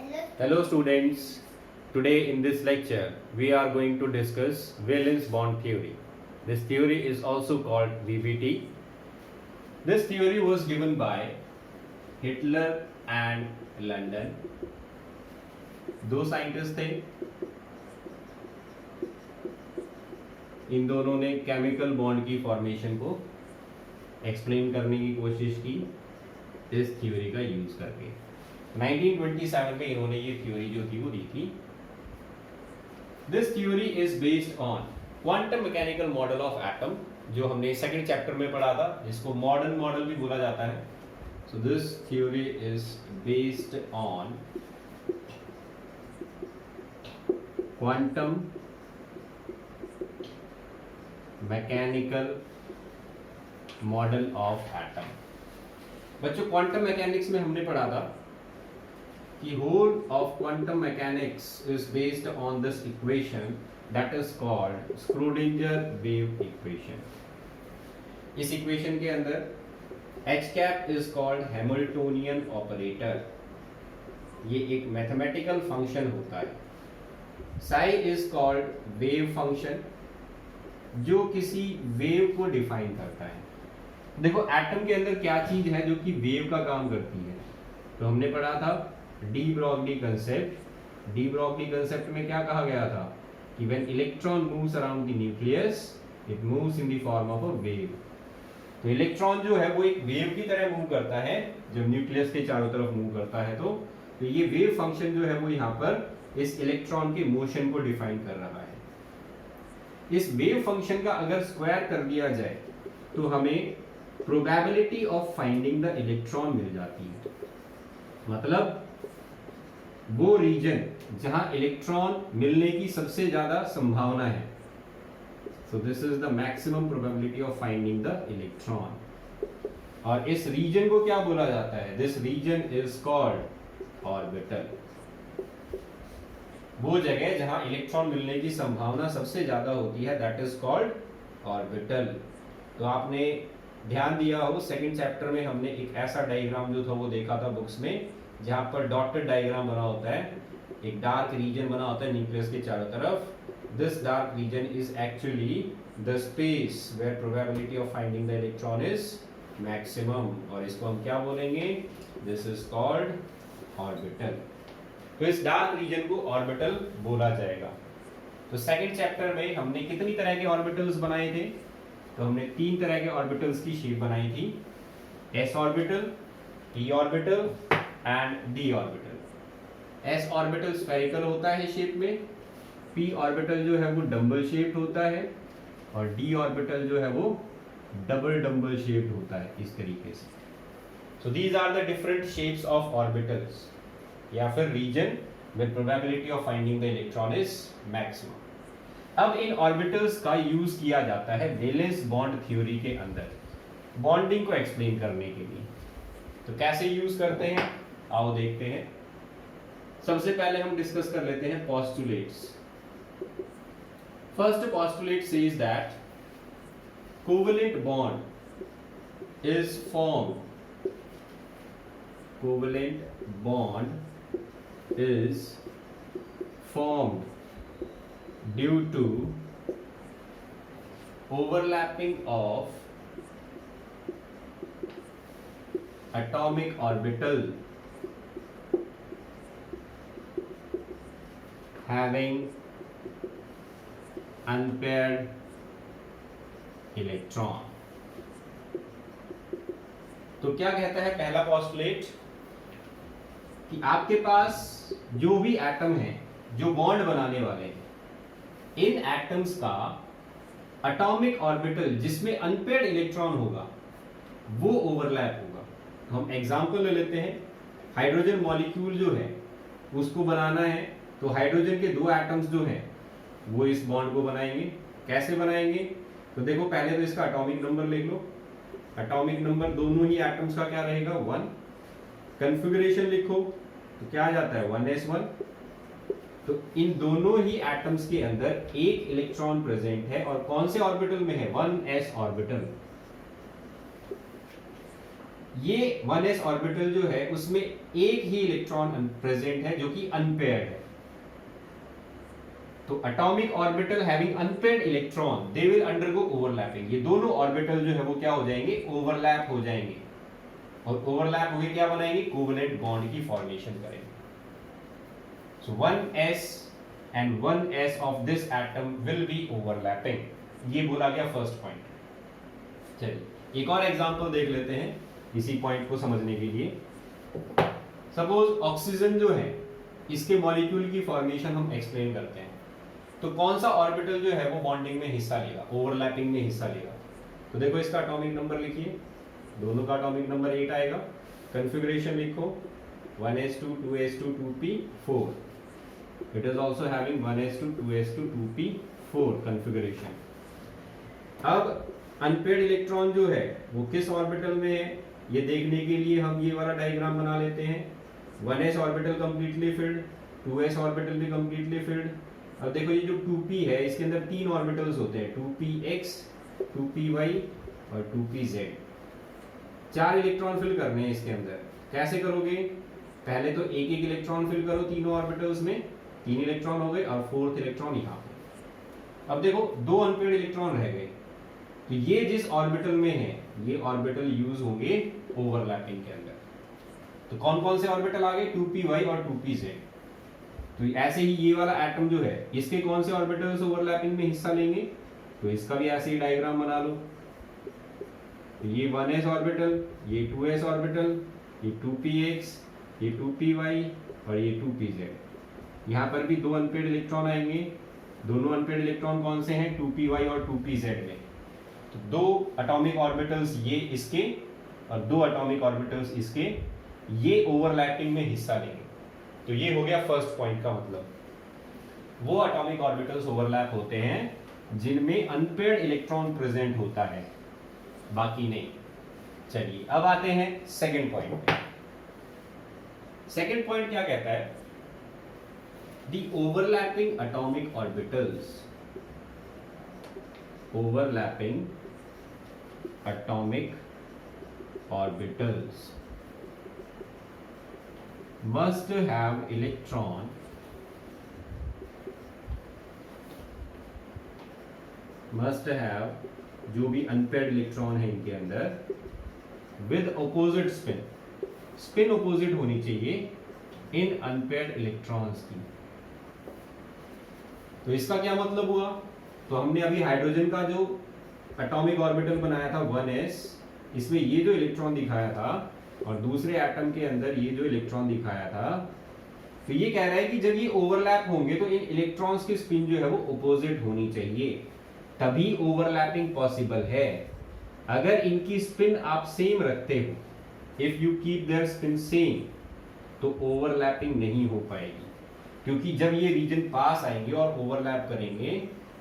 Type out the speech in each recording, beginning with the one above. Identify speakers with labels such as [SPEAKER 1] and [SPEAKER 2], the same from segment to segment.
[SPEAKER 1] Hello students, today in this lecture we are going to discuss valence bond theory. This theory is also called VBT. This theory was given by Hitler and London. दो scientist थे, इन दोनों ने chemical bond की formation को explain करने की कोशिश की इस थ्योरी का यूज करके। 1927 में इन्होंने ये थ्योरी जो थी वो दी थी। This theory is based on quantum mechanical model of atom, जो हमने सेकंड चैप्टर में पढ़ा था, जिसको मॉडर्न मॉडल भी बोला जाता है। So this theory is based on quantum mechanical model of atom. बच्चों, क्वांटम मैकेनिक्स में हमने पढ़ा था कि whole of quantum mechanics is based on this equation that is called Schrödinger wave equation. इस इक्वेशन के अंदर h cap is called Hamiltonian operator. ये एक मैथमेटिकल फंक्शन होता है। psi is called wave function, जो किसी वेव को डिफाइन करता है। देखो, एटम के अंदर क्या चीज है जो कि वेव का काम करती है, तो हमने पढ़ा था de Broglie concept. De Broglie concept में क्या कहा गया था कि when electron moves around the nucleus it moves in the form of a wave. तो इलेक्ट्रॉन जो है वो एक वेव की तरह मूव करता है जब न्यूक्लियस के चारों तरफ मूव करता है। तो ये वेव फंक्शन जो है वो यहाँ पर इस इलेक्ट्रॉन के मोशन को डिफाइन कर रहा है। इस वेव फंक्शन का अगर स्क्वायर कर दिया जाए तो हमें probability of finding the electron मिल जाती है। मतलब वो रीजन जहां इलेक्ट्रॉन मिलने की सबसे ज्यादा संभावना है। So this is the maximum probability of finding the electron. और इस रीजन को क्या बोला जाता है? This region is called orbital. वो जगह जहां इलेक्ट्रॉन मिलने की संभावना सबसे ज्यादा होती है, दैट इज कॉल्ड ऑर्बिटल। तो आपने ध्यान दिया हो, सेकंड चैप्टर में हमने एक ऐसा डायग्राम जो था वो देखा था बुक्स में, जहां पर डॉटेड डायग्राम बना होता है, एक डार्क रीजन बना होता है न्यूक्लियस के चारों तरफ। This dark region is actually the space where probability of finding the electron is maximum, और इसको हम क्या बोलेंगे? This is called orbital. तो इस डार्क रीजन को ऑर्बिटल बोला जाएगा। तो सेकंड चैप्टर में हमने कितनी तरह के ऑर्बिटल्स बनाए थे? तो हमने 3 तरह के ऑर्बिटल्स की शेप बनाई थी, s orbital, p orbital and d orbital. s orbital spherical होता है शेप में, p ऑर्बिटल जो है वो डंबल शेप्ड होता है, और d ऑर्बिटल जो है वो डबल डंबल शेप्ड होता है, इस तरीके से। So these are the different shapes of orbitals, या फिर region with probability of finding the electron is maximum. अब इन ऑर्बिटल्स का यूज किया जाता है वैलेंस बॉन्ड थ्योरी के अंदर बॉन्डिंग को एक्सप्लेन करने के लिए। तो कैसे यूज करते हैं, आओ देखते हैं। सबसे पहले हम डिस्कस कर लेते हैं postulates. First postulate says that covalent bond is formed, covalent bond is formed due to overlapping of atomic orbital having unpaired electron। तो क्या कहता है पहला पोस्टुलेट कि आपके पास जो भी एटम है जो बॉन्ड बनाने वाले हैं, इन एटम्स का एटॉमिक ऑर्बिटल जिसमें अनपेयर्ड इलेक्ट्रॉन होगा वो ओवरलैप होगा। तो हम एग्जांपल ले लेते हैं, हाइड्रोजन मॉलिक्यूल जो है उसको बनाना है, तो हाइड्रोजन के 2 एटम्स जो हैं वो इस बॉन्ड को बनाएंगे। कैसे बनाएंगे? तो देखो, पहले तो इसका एटॉमिक नंबर लिख लो। एटॉमिक नंबर दोनों ही एटम्स का क्या रहेगा? 1। कॉन्फ़िगरेशन लिखो तो क्या आ जाता है? 1s1। तो इन दोनों ही एटम्स के अंदर एक इलेक्ट्रॉन प्रेजेंट है, और कौन से ऑर्बिटल में है? 1s orbital. ये 1s ऑर्बिटल जो है उसमें एक ही इलेक्ट्रॉन प्रेजेंट है जो कि अनपेयर्ड है। तो atomic orbital having unpaired electron they will undergo overlapping. ये दोनों ऑर्बिटल जो है वो क्या हो जाएंगे, ओवरलैप हो जाएंगे, और ओवरलैप होके क्या बनाएंगे, कोवेलेंट बॉन्ड की फॉर्मेशन करेंगे। सो 1s and 1s of this atom will be overlapping। ये बोला गया फर्स्ट पॉइंट। चलिए एक और एग्जांपल देख लेते हैं इसी पॉइंट को समझने के लिए। सपोज ऑक्सीजन जो है इसके मॉलिक्यूल की फॉर्मेशन हम एक्सप्लेन करते हैं, तो कौन सा ऑर्बिटल जो है वो बॉन्डिंग में हिस्सा लेगा, ओवरलैपिंग में हिस्सा लेगा। तो देखो इसका एटॉमिक नंबर लिखिए, दोनों का एटॉमिक नंबर 8 आएगा। कॉन्फ़िगरेशन लिखो 1s2 2s2 2p4। It is also having 1s2 2s2 2p4 configuration। अब अनपेयर्ड इलेक्ट्रॉन जो है वो किस ऑर्बिटल में है ये देखने के लिए हम ये वाला डायग्राम बना लेते हैं। 1s orbital completely filled, 2s orbital भी कंप्लीटली फिल्ड। अब देखो ये जो 2p है इसके अंदर 3 ऑर्बिटल्स होते हैं, 2px 2py और 2pz। 4 इलेक्ट्रॉन फिल करने हैं इसके अंदर। कैसे करोगे, पहले तो एक एक इलेक्ट्रॉन फिल करो तीनों ऑर्बिटल्स में, 3 इलेक्ट्रॉन हो गए और 4th इलेक्ट्रॉन यहाँ पे। अब देखो 2 अनपेयर्ड इलेक्ट्रॉन रह गए, तो ये जिस ऑर्बिटल में है ये ऑर्बिटल यूज होंगे ओवरलैपिंग के अंदर। तो कौन कौन से ऑर्बिटल आ गए, 2py और 2pz। तो ऐसे ही ये वाला एटम जो है इसके कौन से ऑर्बिटल्स ओवरलैपिंग में हिस्सा लेंगे, तो इसका भी ऐसे ही डायग्राम बना लो। तो ये 1s ऑर्बिटल, ये 2s ऑर्बिटल, ये 2px, ये 2py और ये 2pz। यहाँ पर भी 2 अनपेयर्ड इलेक्ट्रॉन आएंगे। दोनों अनपेयर्ड इलेक्ट्रॉन कौन से हैं, 2py और 2pz में। तो 2 एटॉमिक ऑर्बिटल्स ये इसके और 2 एटॉमिक ऑर्बिटल्स इसके, ये ओवरलैपिंग में हिस्सा लेंगे। तो ये हो गया फर्स्ट पॉइंट का मतलब, वो एटॉमिक ऑर्बिटल्स ओवरलैप होते हैं जिनमें अनपेयर्ड इलेक्ट्रॉन प्रेजेंट होता है, बाकी नहीं। चलिए अब आते हैं सेकंड पॉइंट पे। सेकंड पॉइंट क्या कहता है, the overlapping atomic orbitals, overlapping atomic orbitals must have electron जो भी अनपेयर्ड इलेक्ट्रॉन है इनके अंदर with opposite spin, spin opposite होनी चाहिए इन अनपेयर्ड इलेक्ट्रॉन्स की। तो इसका क्या मतलब हुआ, तो हमने अभी हाइड्रोजन का जो एटॉमिक ऑर्बिटल बनाया था 1s, इसमें ये जो इलेक्ट्रॉन दिखाया था और दूसरे एटम के अंदर ये जो इलेक्ट्रॉन दिखाया था, तो ये कह रहा है कि जब ये ओवरलैप होंगे तो इन इलेक्ट्रॉन्स की स्पिन जो है वो ऑपोजिट होनी चाहिए, तभी ओवरलैपिंग पॉसिबल है। अगर इनकी स्पिन आप सेम रखते हो, if you keep their spin same, तो ओवरलैपिंग नहीं हो पाएगी। क्योंकि जब ये रीजन पास आएंगे और ओवरलैप करेंगे,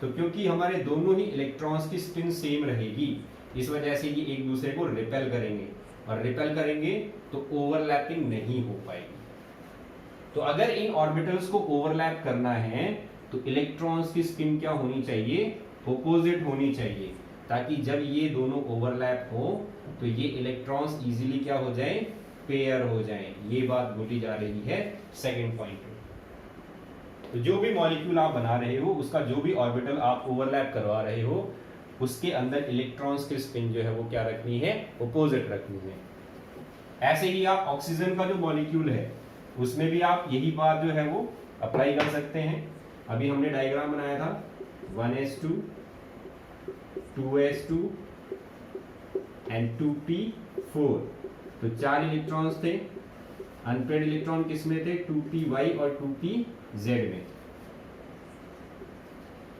[SPEAKER 1] तो क्योंकि हमारे दोनों ही इलेक्ट्रॉन्स की स्पिन सेम रहेगी, इस वजह से ये एक दूसरे को रिपेल करेंगे, और रिपेल करेंगे तो ओवरलैपिंग नहीं हो पाएगी। तो अगर इन ऑर्बिटल्स को ओवरलैप करना है तो इलेक्ट्रॉन्स की स्पिन क्या होनी चाहिए, ऑपोजिट होनी चाहिए, ताकि जब ये दोनों ओवरलैप हो तो ये इलेक्ट्रॉन्स इजीली क्या हो जाए, पेयर हो जाए। ये बात बोली जा रही है सेकंड पॉइंट में। तो जो भी मॉलिक्यूल आप बना रहे हो, उसका जो भी ऑर्बिटल आप ओवरलैप करवा रहे हो, उसके अंदर इलेक्ट्रॉन्स की स्पिन जो है वो क्या रखनी है, ऑपोजिट रखनी है। ऐसे ही आप ऑक्सीजन का जो मॉलिक्यूल है उसमें भी आप यही बात जो है वो अप्लाई कर सकते हैं। अभी हमने डायग्राम बनाया था 1s2 2s2 एंड 2p4। तो 4 इलेक्ट्रॉन्स थे, अनपेयर्ड इलेक्ट्रॉन किसमें थे, 2py और 2pz में।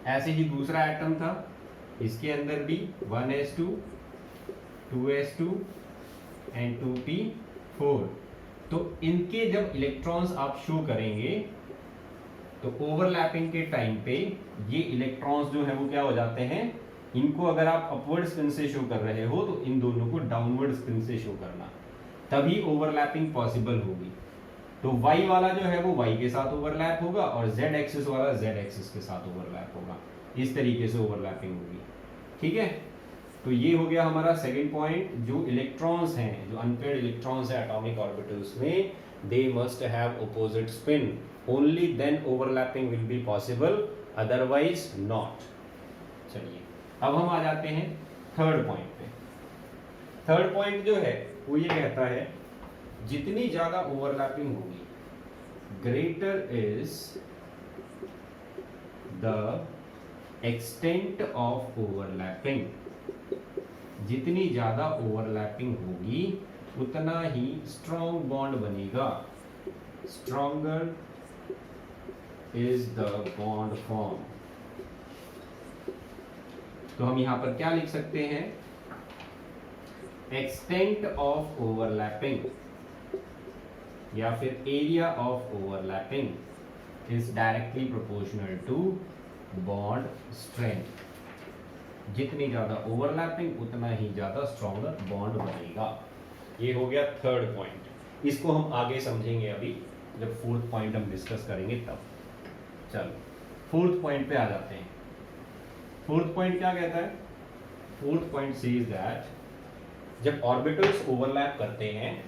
[SPEAKER 1] ऐसे ही दूसरा एटम था, इसके अंदर भी 1s2 2s2 एंड 2p4। तो इनके जब इलेक्ट्रॉन्स आप शो करेंगे तो ओवरलैपिंग के टाइम पे ये इलेक्ट्रॉन्स जो है वो क्या हो जाते हैं, इनको अगर आप अपवर्ड स्पिन से शो कर रहे हो तो इन दोनों को डाउनवर्ड स्पिन से शो करना, तभी ओवरलैपिंग पॉसिबल होगी। तो y वाला जो है वो y के साथ ओवरलैप होगा और z एक्सिस वाला z एक्सिस के साथ ओवरलैप होगा। इस तरीके से ओवरलैपिंग होगी, ठीक है। तो ये हो गया हमारा सेकंड पॉइंट। जो इलेक्ट्रॉन्स हैं, जो अनपेयर्ड इलेक्ट्रॉन्स हैं एटॉमिक ऑर्बिटल्स में, they must have opposite spin, only then overlapping will be possible, otherwise not. चलिए अब हम आ जाते हैं थर्ड पॉइंट पे। थर्ड पॉइंट जो है वो ये कहता है जितनी ज्यादा ओवरलैपिंग होगी, greater is the extent of overlapping, जितनी ज्यादा ओवरलैपिंग होगी उतना ही स्ट्रॉन्ग बॉन्ड बनेगा, stronger is the bond form. तो हम यहां पर क्या लिख सकते हैं, एक्सटेंट ऑफ ओवरलैपिंग या फिर area of overlapping is directly proportional to bond strength. जितनी ज्यादा ओवरलैपिंग उतना ही ज्यादा स्ट्रॉन्गर बॉन्ड बनेगा। ये हो गया थर्ड पॉइंट। इसको हम आगे समझेंगे अभी जब फोर्थ पॉइंट हम डिस्कस करेंगे तब। चलो फोर्थ पॉइंट पे आ जाते हैं। फोर्थ पॉइंट क्या कहता है, फोर्थ पॉइंट सेज दैट जब ऑर्बिटल्स ओवरलैप करते हैं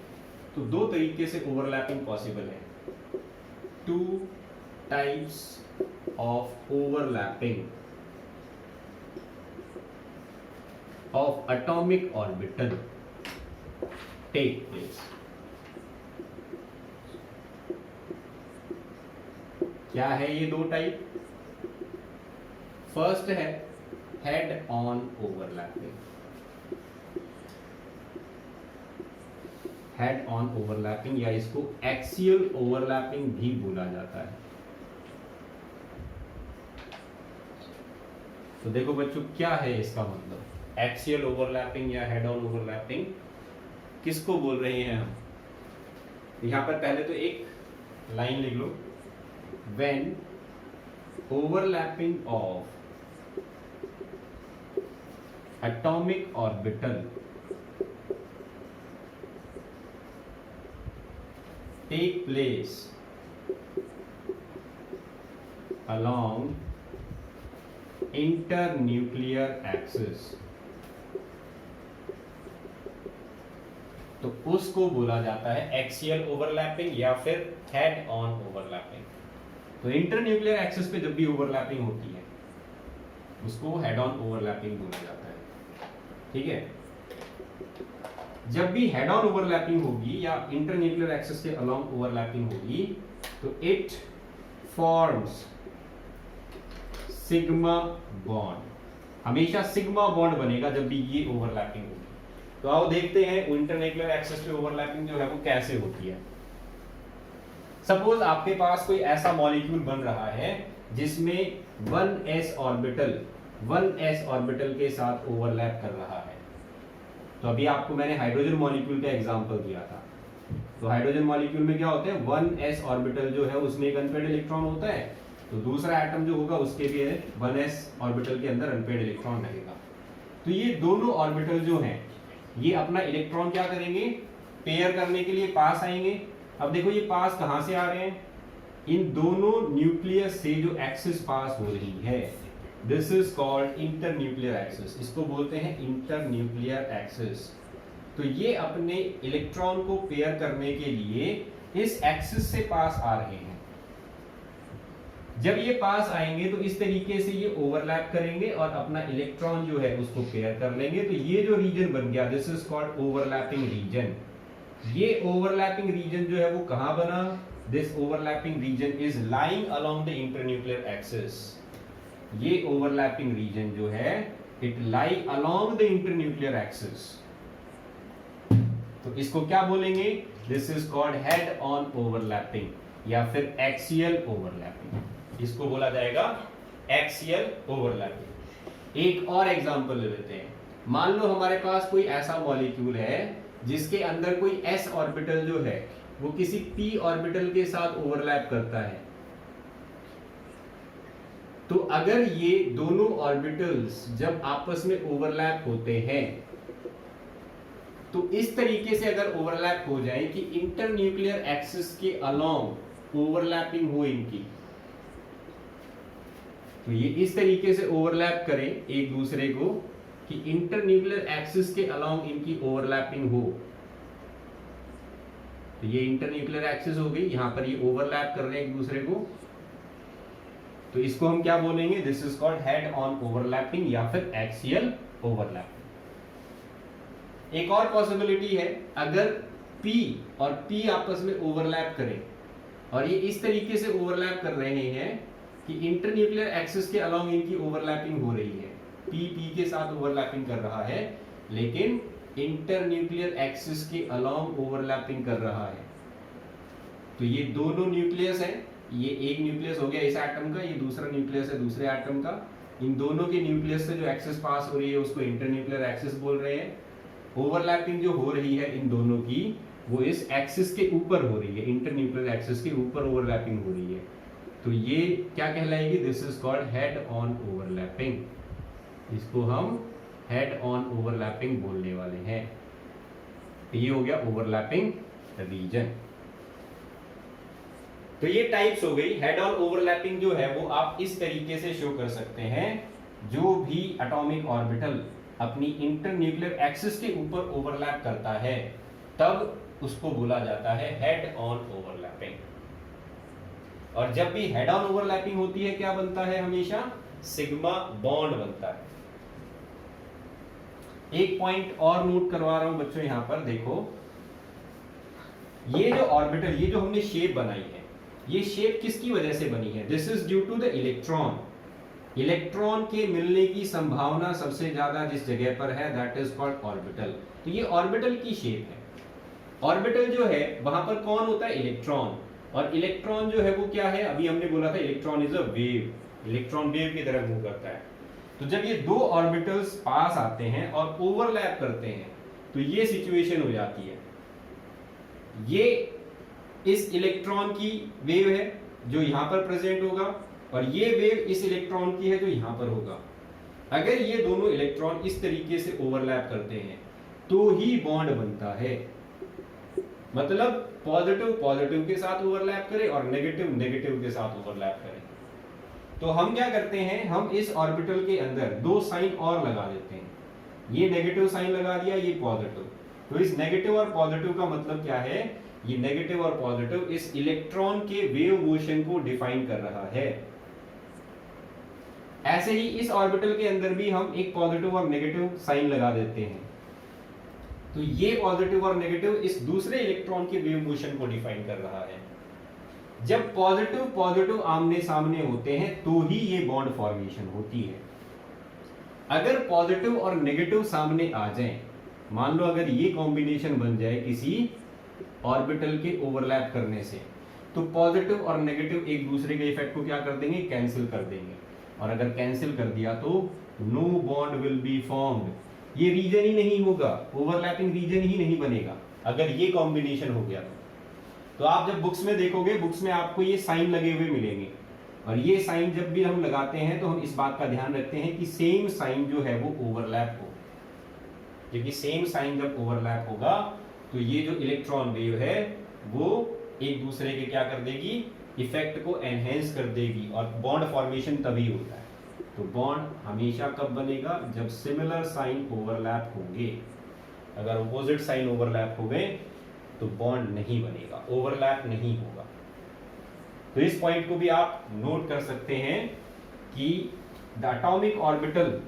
[SPEAKER 1] तो दो तरीके से ओवरलैपिंग पॉसिबल है। Two types of overlapping of atomic orbital take place। क्या है ये दो टाइप? फर्स्ट है head on overlapping. Head on overlapping या इसको एक्सियल ओवरलैपिंग भी बोला जाता है। तो देखो बच्चों क्या है इसका मतलब, एक्सियल ओवरलैपिंग या हेड ऑन ओवरलैपिंग किसको बोल रहे हैं हम? यहां पर पहले तो एक लाइन लिख लो, when overlapping of atomic orbital take place along internuclear axis, तो उसको बोला जाता है एक्सियल ओवरलैपिंग या फिर हेड ऑन ओवरलैपिंग। तो इंटरन्यूक्लियर एक्सिस पे जब भी ओवरलैपिंग होती है उसको हेड ऑन ओवरलैपिंग बोला जाता है। ठीक है, जब भी हेड ऑन ओवरलैपिंग होगी या इंटरन्यूक्लियर एक्सिस के अलोंग ओवरलैपिंग होगी तो इट फॉर्म्स सिग्मा बॉन्ड, हमेशा सिग्मा बॉन्ड बनेगा जब भी ये ओवरलैपिंग होगी। तो आओ देखते हैं इंटरन्यूक्लियर एक्सिस पे ओवरलैपिंग जो है वो कैसे होती है। सपोज आपके पास कोई ऐसा मॉलिक्यूल बन रहा है जिसमें 1s ऑर्बिटल के साथ ओवरलैप कर रहा है। तो अभी आपको मैंने हाइड्रोजन मॉलिक्यूल का एग्जांपल दिया था। तो हाइड्रोजन मॉलिक्यूल में क्या होते हैं, 1s ऑर्बिटल जो है उसमें एक अनपेयर्ड इलेक्ट्रॉन होता है, तो दूसरा एटम जो होगा उसके भी 1s ऑर्बिटल के अंदर अनपेयर्ड इलेक्ट्रॉन रहेगा। तो ये दोनों ऑर्बिटल जो हैं ये अपना इलेक्ट्रॉन क्या करेंगे, पेयर करने के लिए पास आएंगे। अब देखो ये पास कहां से आ रहे हैं, इन दोनों न्यूक्लियस से जो एक्सिस पास हो रही है, this is called internuclear axis. इसको बोलते हैं इंटरन्यूक्लियर एक्सिस। तो ये अपने इलेक्ट्रॉन को पेयर करने के लिए इस एक्सिस से पास आ रहे हैं। जब ये पास आएंगे तो इस तरीके से ये ओवरलैप करेंगे और अपना इलेक्ट्रॉन जो है उसको पेयर कर लेंगे। तो ये जो रीजन बन गया, this is called overlapping region. ये ओवरलैपिंग रीजन जो है वो कहां बना, this overlapping region is lying along the internuclear axis. ये ओवरलैपिंग रीजन जो है it lie along the internuclear axis. तो इसको क्या बोलेंगे, this is called head on overlapping या फिर एक्सियल ओवरलैपिंग। इसको बोला जाएगा एक्सियल ओवरलैपिंग। एक और एग्जांपल ले लेते हैं। मान लो हमारे पास कोई ऐसा मॉलिक्यूल है जिसके अंदर कोई s ऑर्बिटल जो है वो किसी p ऑर्बिटल के साथ ओवरलैप करता है। तो अगर ये दोनों ऑर्बिटल्स जब आपस में ओवरलैप होते हैं तो इस तरीके से अगर ओवरलैप हो जाए कि इंटरन्यूक्लियर एक्सिस के अलोंग ओवरलैपिंग हो इनकी, तो ये इस तरीके से ओवरलैप करें एक दूसरे को कि इंटरन्यूक्लियर एक्सिस के अलोंग इनकी ओवरलैपिंग हो। तो ये इंटरन्यूक्लियर एक्सिस हो गई, यहां पर ये ओवरलैप कर रहे हैं एक दूसरे को, तो इसको हम क्या बोलेंगे, this is called head on overlapping या फिर एक्सियल ओवरलैपिंग। एक और पॉसिबिलिटी है, अगर P और P आपस में ओवरलैप करें और ये इस तरीके से ओवरलैप कर रहे हैं कि इंटरन्यूक्लियर एक्सिस के अलोंग इनकी ओवरलैपिंग हो रही है, P के साथ ओवरलैपिंग कर रहा है, लेकिन इंटरन्यूक्लियर एक्सिस के अलोंग ओवरलैपिंग कर रहा है। तो ये दोनों न्यूक्लियस हैं, ये एक न्यूक्लियस हो गया इस एटम का, ये दूसरा न्यूक्लियस है दूसरे एटम का। इन दोनों के न्यूक्लियस से जो एक्सिस पास हो रही है उसको इंटरन्यूक्लियर एक्सिस बोल रहे हैं। ओवरलैपिंग जो हो रही है इन दोनों की वो इस एक्सिस के ऊपर हो रही है, इंटरन्यूक्लियर एक्सिस के ऊपर ओवरलैपिंग हो रही है। तो ये क्या कहलाएगी, this is called head on overlapping. इसको हम हेड ऑन ओवरलैपिंग बोलने वाले हैं। ये हो गया ओवरलैपिंग रीजन। तो ये टाइप्स हो गई। हेड ऑन ओवरलैपिंग जो है वो आप इस तरीके से शो कर सकते हैं, जो भी एटॉमिक ऑर्बिटल अपनी इंटरन्यूक्लियर एक्सिस के ऊपर ओवरलैप करता है तब उसको बोला जाता है हेड ऑन ओवरलैपिंग। और जब भी हेड ऑन ओवरलैपिंग होती है क्या बनता है, हमेशा सिग्मा बॉन्ड बनता है। एक पॉइंट और नोट करवा रहा हूं बच्चों, यहां पर देखो, ये जो ऑर्बिटल, ये जो हमने शेप बनाई है, ये शेप किसकी वजह से बनी है, this is due to the electron. Electron के मिलने की संभावना सबसे ज्यादा जिस जगह पर है दैट इज कॉल्ड ऑर्बिटल। तो ये ऑर्बिटल की शेप है। ऑर्बिटल जो है वहां पर कौन होता है, इलेक्ट्रॉन। और इलेक्ट्रॉन जो है वो क्या है, अभी हमने बोला था electron is a wave, electron wave की तरह मूव करता है। तो जब ये दो ऑर्बिटल्स पास आते हैं और ओवरलैप करते हैं तो ये सिचुएशन हो जाती है। ये इस इलेक्ट्रॉन की वेव है जो यहां पर प्रेजेंट होगा और ये वेव इस इलेक्ट्रॉन की है जो यहां पर होगा। अगर ये दोनों इलेक्ट्रॉन इस तरीके से ओवरलैप करते हैं तो ही बॉन्ड बनता है। मतलब पॉजिटिव पॉजिटिव के साथ ओवरलैप करे और नेगेटिव नेगेटिव के साथ ओवरलैप करे। तो हम क्या करते हैं, हम इस ऑर्बिटल के अंदर दो साइन और लगा देते हैं। ये नेगेटिव साइन लगा दिया, ये पॉजिटिव। तो इस नेगेटिव और पॉजिटिव का मतलब क्या है, ये नेगेटिव और पॉजिटिव इस इलेक्ट्रॉन के वेव मोशन को डिफाइन कर रहा है। ऐसे ही इस ऑर्बिटल के अंदर भी हम एक पॉजिटिव और नेगेटिव साइन लगा देते हैं। तो ये पॉजिटिव और नेगेटिव इस दूसरे इलेक्ट्रॉन के वेव मोशन को डिफाइन कर रहा है। जब पॉजिटिव पॉजिटिव आमने सामने होते हैं तो ही ये बॉन्ड फॉर्मेशन होती है। अगर पॉजिटिव और नेगेटिव सामने आ जाएं, मान लो अगर ये कॉम्बिनेशन बन जाए किसी ऑर्बिटल के ओवरलैप करने से, तो पॉजिटिव और नेगेटिव एक दूसरे के इफेक्ट को क्या कर देंगे, कैंसिल कर देंगे। और अगर कैंसिल कर दिया तो no bond will be formed, ये रीजन ही नहीं होगा, ओवरलैपिंग रीजन ही नहीं बनेगा अगर ये कॉम्बिनेशन हो गया तो आप जब बुक्स में देखोगे, बुक्स में आपको ये साइन लगे हुए मिलेंगे। और ये साइन जब भी हम लगाते हैं तो हम इस बात का ध्यान रखते हैं कि सेम साइन जो है वो ओवरलैप हो, क्योंकि सेम साइन जब ओवरलैप होगा तो ये जो इलेक्ट्रॉन वेव है वो एक दूसरे के क्या कर देगी, इफेक्ट को एनहेंस कर देगी और बॉन्ड फॉर्मेशन तभी होता है। तो बॉन्ड हमेशा कब बनेगा, जब सिमिलर साइन ओवरलैप होंगे। अगर ऑपोजिट साइन ओवरलैप हो गए तो बॉन्ड नहीं बनेगा, ओवरलैप नहीं होगा। तो इस पॉइंट को भी आप नोट कर सकते हैं कि the atomic orbital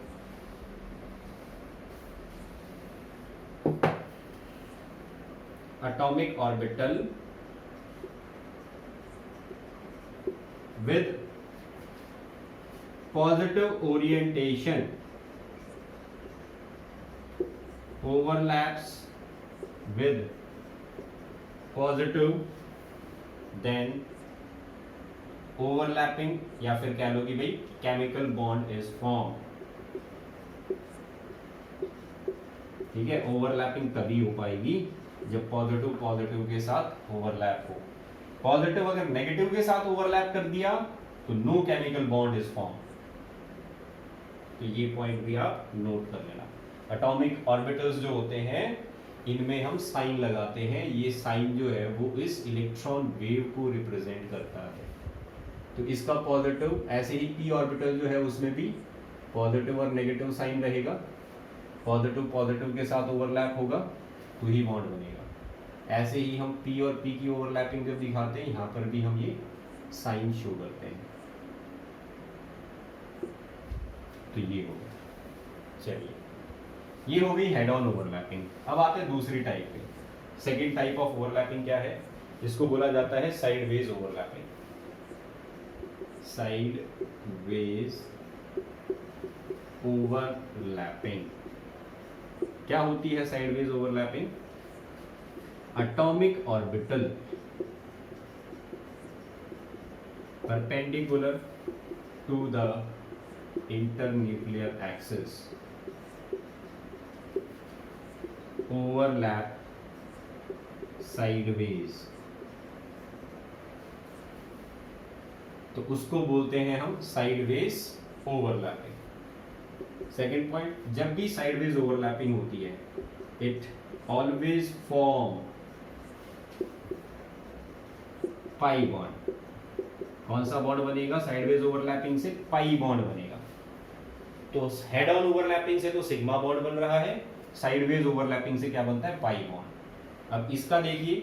[SPEAKER 1] with positive orientation overlaps with positive, then overlapping या फिर कह लो कि भाई केमिकल बॉन्ड इज फॉर्म। ठीक है, ओवरलैपिंग तभी हो पाएगी जब पॉजिटिव पॉजिटिव के साथ ओवरलैप हो। पॉजिटिव अगर नेगेटिव के साथ ओवरलैप कर दिया तो no chemical bond is form. तो ये पॉइंट भी आप नोट कर लेना। एटॉमिक ऑर्बिटल्स जो होते हैं इनमें हम साइन लगाते हैं, ये साइन जो है वो इस इलेक्ट्रॉन वेव को रिप्रेजेंट करता है। तो इसका पॉजिटिव, ऐसे ही पी ऑर्बिटल जो है उसमें भी पॉजिटिव और नेगेटिव साइन रहेगा। पॉजिटिव पॉजिटिव के साथ ओवरलैप होगा तो ही बॉन्ड बनेगा। ऐसे ही हम पी और पी की ओवरलैपिंग जब दिखाते हैं यहाँ पर भी हम ये साइन शो करते हैं। तो ये हो गया। चलिए, ये हो गई हेड ऑन ओवरलैपिंग। अब आते हैं दूसरी टाइप पे। सेकेंड टाइप ऑफ ओवरलैपिंग क्या है, जिसको बोला जाता है साइडवेज ओवरलैपिंग। साइडवेज ओवरलैपिंग क्या होती है? Sideways overlapping atomic orbital perpendicular to the internuclear axis overlap sideways, तो उसको बोलते हैं हम साइडवेज ओवरलैपिंग। सेकेंड पॉइंट, जब भी साइडवेज ओवरलैपिंग होती है it always form pi bond. कौन सा बॉन्ड बनेगा साइडवेज ओवरलैपिंग से? पाई बॉन्ड बनेगा। तो हेड ऑन ओवरलैपिंग से तो सिग्मा बॉन्ड बन रहा है, साइडवेज ओवरलैपिंग से क्या बनता है? Pi bond. अब इसका देखिए,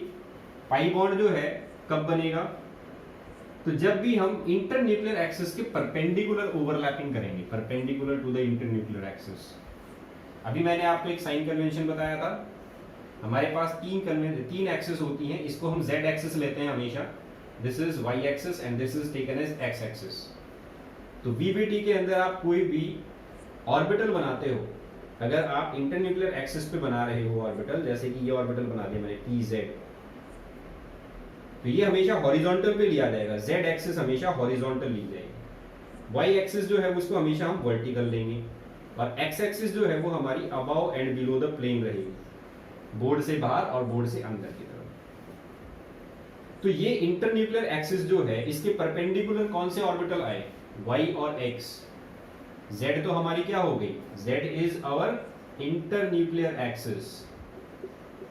[SPEAKER 1] पाई बॉन्ड जो है कब बनेगा? तो जब भी हम इंटरन्यूक्लियर एक्सिस के परपेंडिकुलर ओवरलैपिंग करेंगे, perpendicular to the internuclear axis. अभी मैंने आपको एक साइन कन्वेंशन बताया था, हमारे पास तीन एक्सिस होती हैं, इसको हम जेड एक्सिस लेते हैं हमेशा। This is Y axis and this is taken as X axis. तो वीबीटी के अंदर आप कोई भी ऑर्बिटल बनाते हो, अगर आप इंटरन्यूक्लियर एक्सिस पे बना रहे हो ऑर्बिटल, जैसे कि ये ऑर्बिटल बना दिया मैंने पी जेड, तो ये हमेशा हॉरिजॉन्टल पे लिया जाएगा, जेड एक्सिस हमेशा हॉरिजॉन्टल ली जाएगी। वाई एक्सिस जो है उसको हमेशा हम वर्टिकल लेंगे, और एक्स एक्सिस जो है वो हमारी above and below the plane रहेगी, बोर्ड से बाहर और बोर्ड से अंदर की तरफ। तो ये इंटरन्यूक्लियर एक्सिस जो है इसके परपेंडिकुलर कौन से ऑर्बिटल आए? वाई और एक्स। जेड तो हमारी क्या हो गई? Z is our internuclear axis,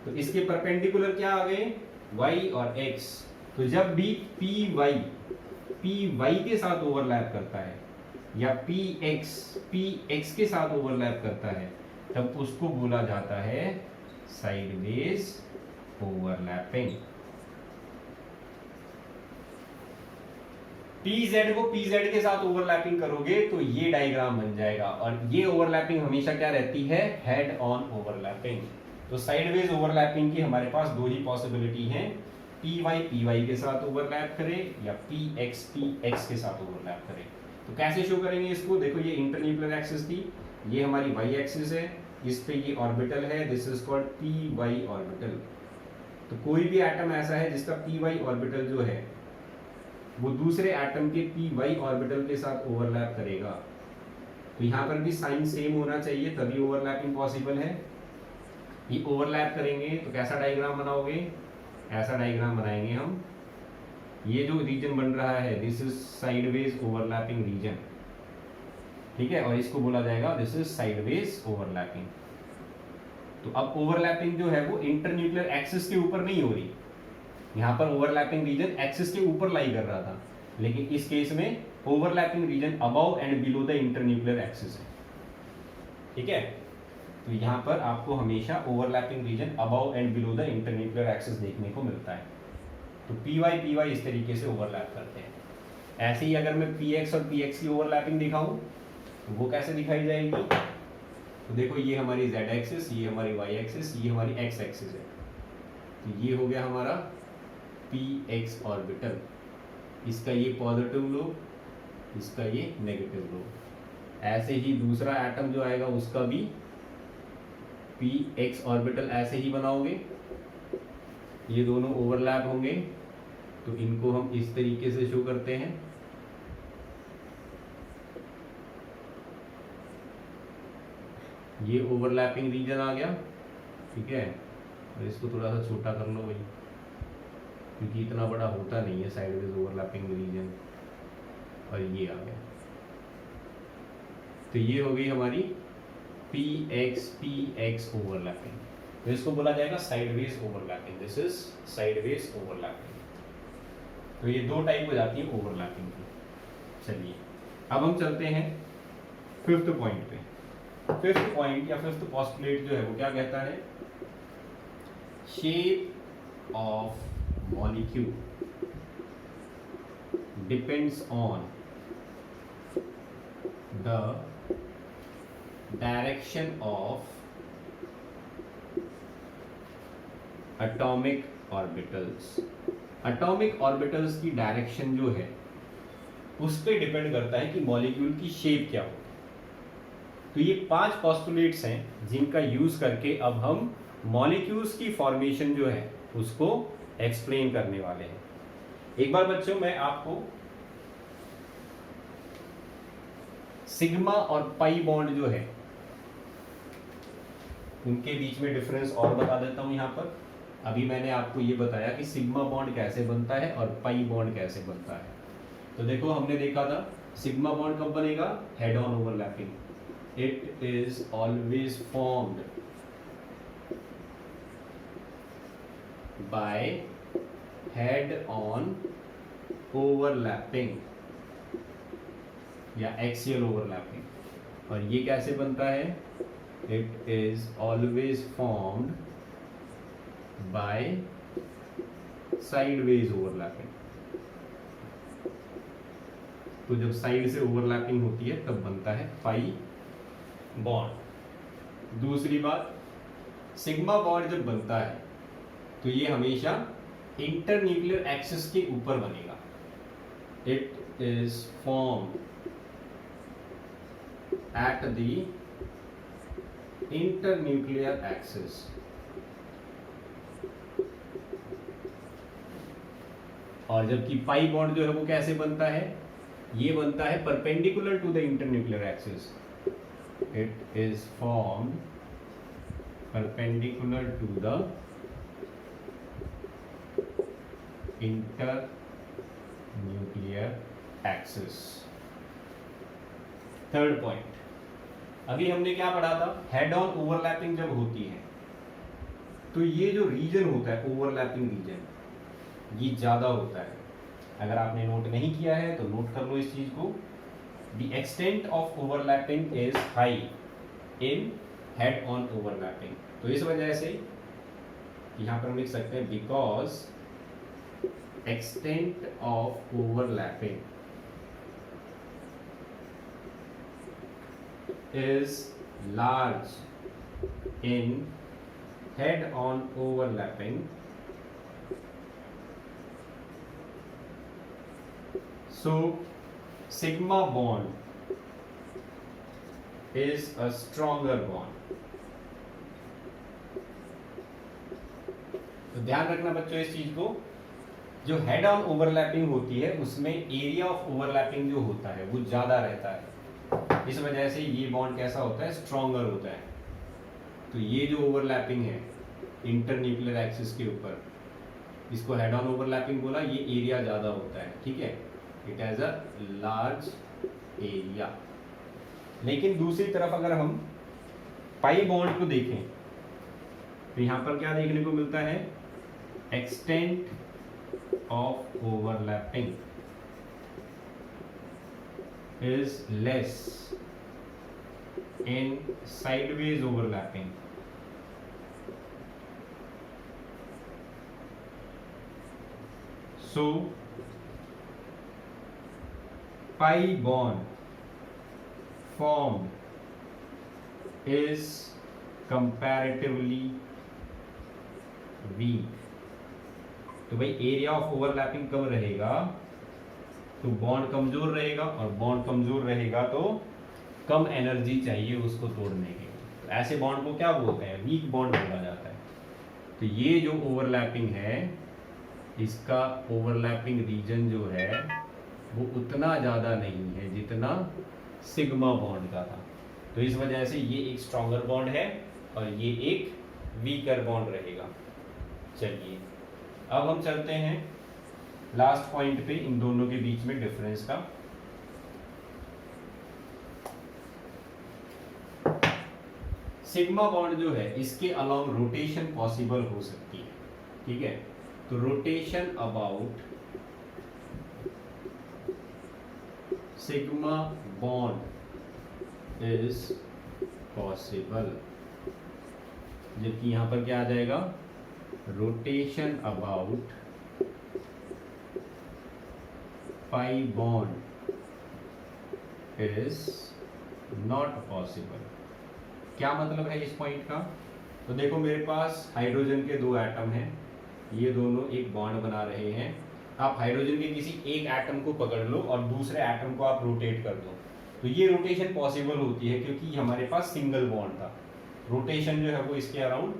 [SPEAKER 1] तो इसके परपेंडिकुलर क्या आ गए? वाई और एक्स। तो जब भी पी वाई के साथ ओवरलैप करता है या पी एक्स के साथ ओवरलैप करता है, तब उसको बोला जाता है साइडवेज ओवरलैपिंग। पीजेड को पीजेड के साथ ओवरलैपिंग करोगे तो ये डायग्राम बन जाएगा, और ये ओवरलैपिंग हमेशा क्या रहती है? Head on overlapping. तो साइडवेज ओवरलैपिंग की हमारे पास दो ही पॉसिबिलिटी हैं, पी वाई के साथ ओवरलैप करे या पी एक्स के साथ ओवरलैप करे। तो कैसे शो करेंगे इसको? देखो, ये इंटरन्यूक्लियर एक्सिस थी, ये हमारी वाई एक्सिस है, इस पे ये ऑर्बिटल है, this is called p y orbital. तो कोई भी एटम ऐसा है जिसका पी वाई ऑर्बिटल जो है वो दूसरे एटम के पी वाई ऑर्बिटल के साथ ओवरलैप करेगा। तो यहाँ पर भी साइन सेम होना चाहिए, तभी ओवरलैपिंग पॉसिबल है। ये ओवरलैप करेंगे तो कैसा डायग्राम बनाओगे? ऐसा डायग्राम बनाएंगे हम। ये जो रीजन बन रहा है this is sideways overlapping region, ठीक है, और इसको बोला जाएगा दिस इज साइडवेज ओवरलैपिंग। तो अब ओवरलैपिंग जो है वो इंटरन्यूक्लियर एक्सिस के ऊपर नहीं हो रही, यहाँ पर ओवरलैपिंग रीजन एक्सिस के ऊपर लाई कर रहा था, लेकिन इस केस में overlapping region above and below the internuclear axis है, ठीक है। तो यहाँ पर आपको हमेशा overlapping region above and below the internuclear axis देखने को मिलता है। तो पी वाई इस तरीके से ओवरलैप करते हैं। ऐसे ही अगर मैं पी एक्स और पी एक्स की ओवरलैपिंग दिखाऊं तो वो कैसे दिखाई जाएगी? तो देखो, ये हमारी जेड एक्सिस, ये हमारी वाई एक्सिस, ये हमारी एक्स एक्सिस है। तो ये हो गया हमारा पी एक्स ऑर्बिटल, इसका ये पॉजिटिव लोब, इसका ये नेगेटिव लोब। ऐसे ही दूसरा एटम जो आएगा उसका भी पी एक्स ऑर्बिटल ऐसे ही बनाओगे, ये दोनों ओवरलैप होंगे, तो इनको हम इस तरीके से शो करते हैं। ये ओवरलैपिंग रीजन आ गया, ठीक है, और इसको थोड़ा सा छोटा कर लो भाई, क्योंकि इतना बड़ा होता नहीं है साइडवेज ओवरलैपिंग रीजन। और ये आ गया, तो ये हो गई हमारी पी एक्स ओवरलैपिंग। तो इसको बोला जाएगा sideways overlapping, this is sideways overlapping. तो ये दो टाइप हो जाती है ओवरलैपिंग की। चलिए, अब हम चलते हैं फिफ्थ पॉइंट पे। फिफ्थ पॉइंट या फिफ्थ पोस्टुलेट जो है वो क्या कहता है, shape of molecule depends on the direction of atomic orbitals. Atomic orbitals की डायरेक्शन जो है उस पर डिपेंड करता है कि मॉलिक्यूल की शेप क्या हो। तो ये 5 पोस्टुलेट्स हैं जिनका यूज करके अब हम मॉलिक्यूल्स की फॉर्मेशन जो है उसको एक्सप्लेन करने वाले हैं। एक बार बच्चों मैं आपको सिग्मा और पाई बॉन्ड जो है उनके बीच में डिफरेंस और बता देता हूं। यहां पर अभी मैंने आपको ये बताया कि सिग्मा बॉन्ड कैसे बनता है और पाई बॉन्ड कैसे बनता है। तो देखो हमने देखा था सिग्मा बॉन्ड कब बनेगा, head on overlapping. It is always formed by head on overlapping या एक्सियल ओवरलैपिंग। और ये कैसे बनता है, it is always formed by sideways overlapping. तो जब साइड से ओवरलैपिंग होती है तब बनता है पाई बॉन्ड। दूसरी बात, सिग्मा बॉन्ड जब बनता है तो ये हमेशा इंटरन्यूक्लियर एक्सिस के ऊपर बनेगा। It is formed at the internuclear axis. और जबकि पाई बॉन्ड जो है वो कैसे बनता है, ये बनता है perpendicular to the internuclear axis. It is formed perpendicular to the internuclear axis. Third point, अभी हमने क्या पढ़ा था, हेड ऑन ओवरलैपिंग जब होती है तो ये जो रीजन होता है ओवरलैपिंग रीजन ये ज्यादा होता है। अगर आपने नोट नहीं किया है तो नोट कर लो इस चीज को। The extent of overlapping is high in head on overlapping. तो इस वजह से यहां पर हम लिख सकते हैं because extent of overlapping is large in head on overlapping, so sigma bond is a stronger bond। तो ध्यान रखना बच्चों इस चीज को, जो हेड ऑन ओवरलैपिंग होती है उसमें एरिया ऑफ ओवरलैपिंग जो होता है वो ज्यादा रहता है। इस वजह से ये बॉन्ड कैसा होता है, स्ट्रॉन्गर होता है। तो ये जो ओवरलैपिंग है इंटरन्यूक्लियर एक्सिस के ऊपर, इसको हेड ऑन ओवरलैपिंग बोला, ये एरिया ज्यादा होता है, ठीक है, it has a large area. लेकिन दूसरी तरफ अगर हम पाई बॉन्ड को देखें तो यहां पर क्या देखने को मिलता है, extent of overlapping is less in sideways overlapping. So pi bond formed is comparatively weak। तो भाई एरिया ऑफ ओवरलैपिंग कम रहेगा तो बॉन्ड कमजोर रहेगा, और बॉन्ड कमजोर रहेगा तो कम एनर्जी चाहिए उसको तोड़ने के। तो ऐसे बॉन्ड को क्या बोलते हैं, वीक बॉन्ड बोला जाता है। तो ये जो ओवरलैपिंग है इसका ओवरलैपिंग रीजन जो है वो उतना ज़्यादा नहीं है जितना सिग्मा बॉन्ड का था। तो इस वजह से ये एक स्ट्रॉन्गर बॉन्ड है और ये एक वीकर बॉन्ड रहेगा। चलिए अब हम चलते हैं लास्ट पॉइंट पे इन दोनों के बीच में डिफरेंस का। सिग्मा बॉन्ड जो है इसके अलाउंग रोटेशन पॉसिबल हो सकती है, ठीक है। तो rotation about sigma bond is possible, जबकि यहाँ पर क्या आ जाएगा, rotation about pi bond is not possible. क्या मतलब है इस पॉइंट का? तो देखो मेरे पास हाइड्रोजन के दो एटम हैं, ये दोनों एक बॉन्ड बना रहे हैं। आप हाइड्रोजन के किसी एक एटम को पकड़ लो और दूसरे एटम को आप रोटेट कर दो, तो ये रोटेशन पॉसिबल होती है क्योंकि हमारे पास सिंगल बॉन्ड था। रोटेशन जो है वो इसके अराउंड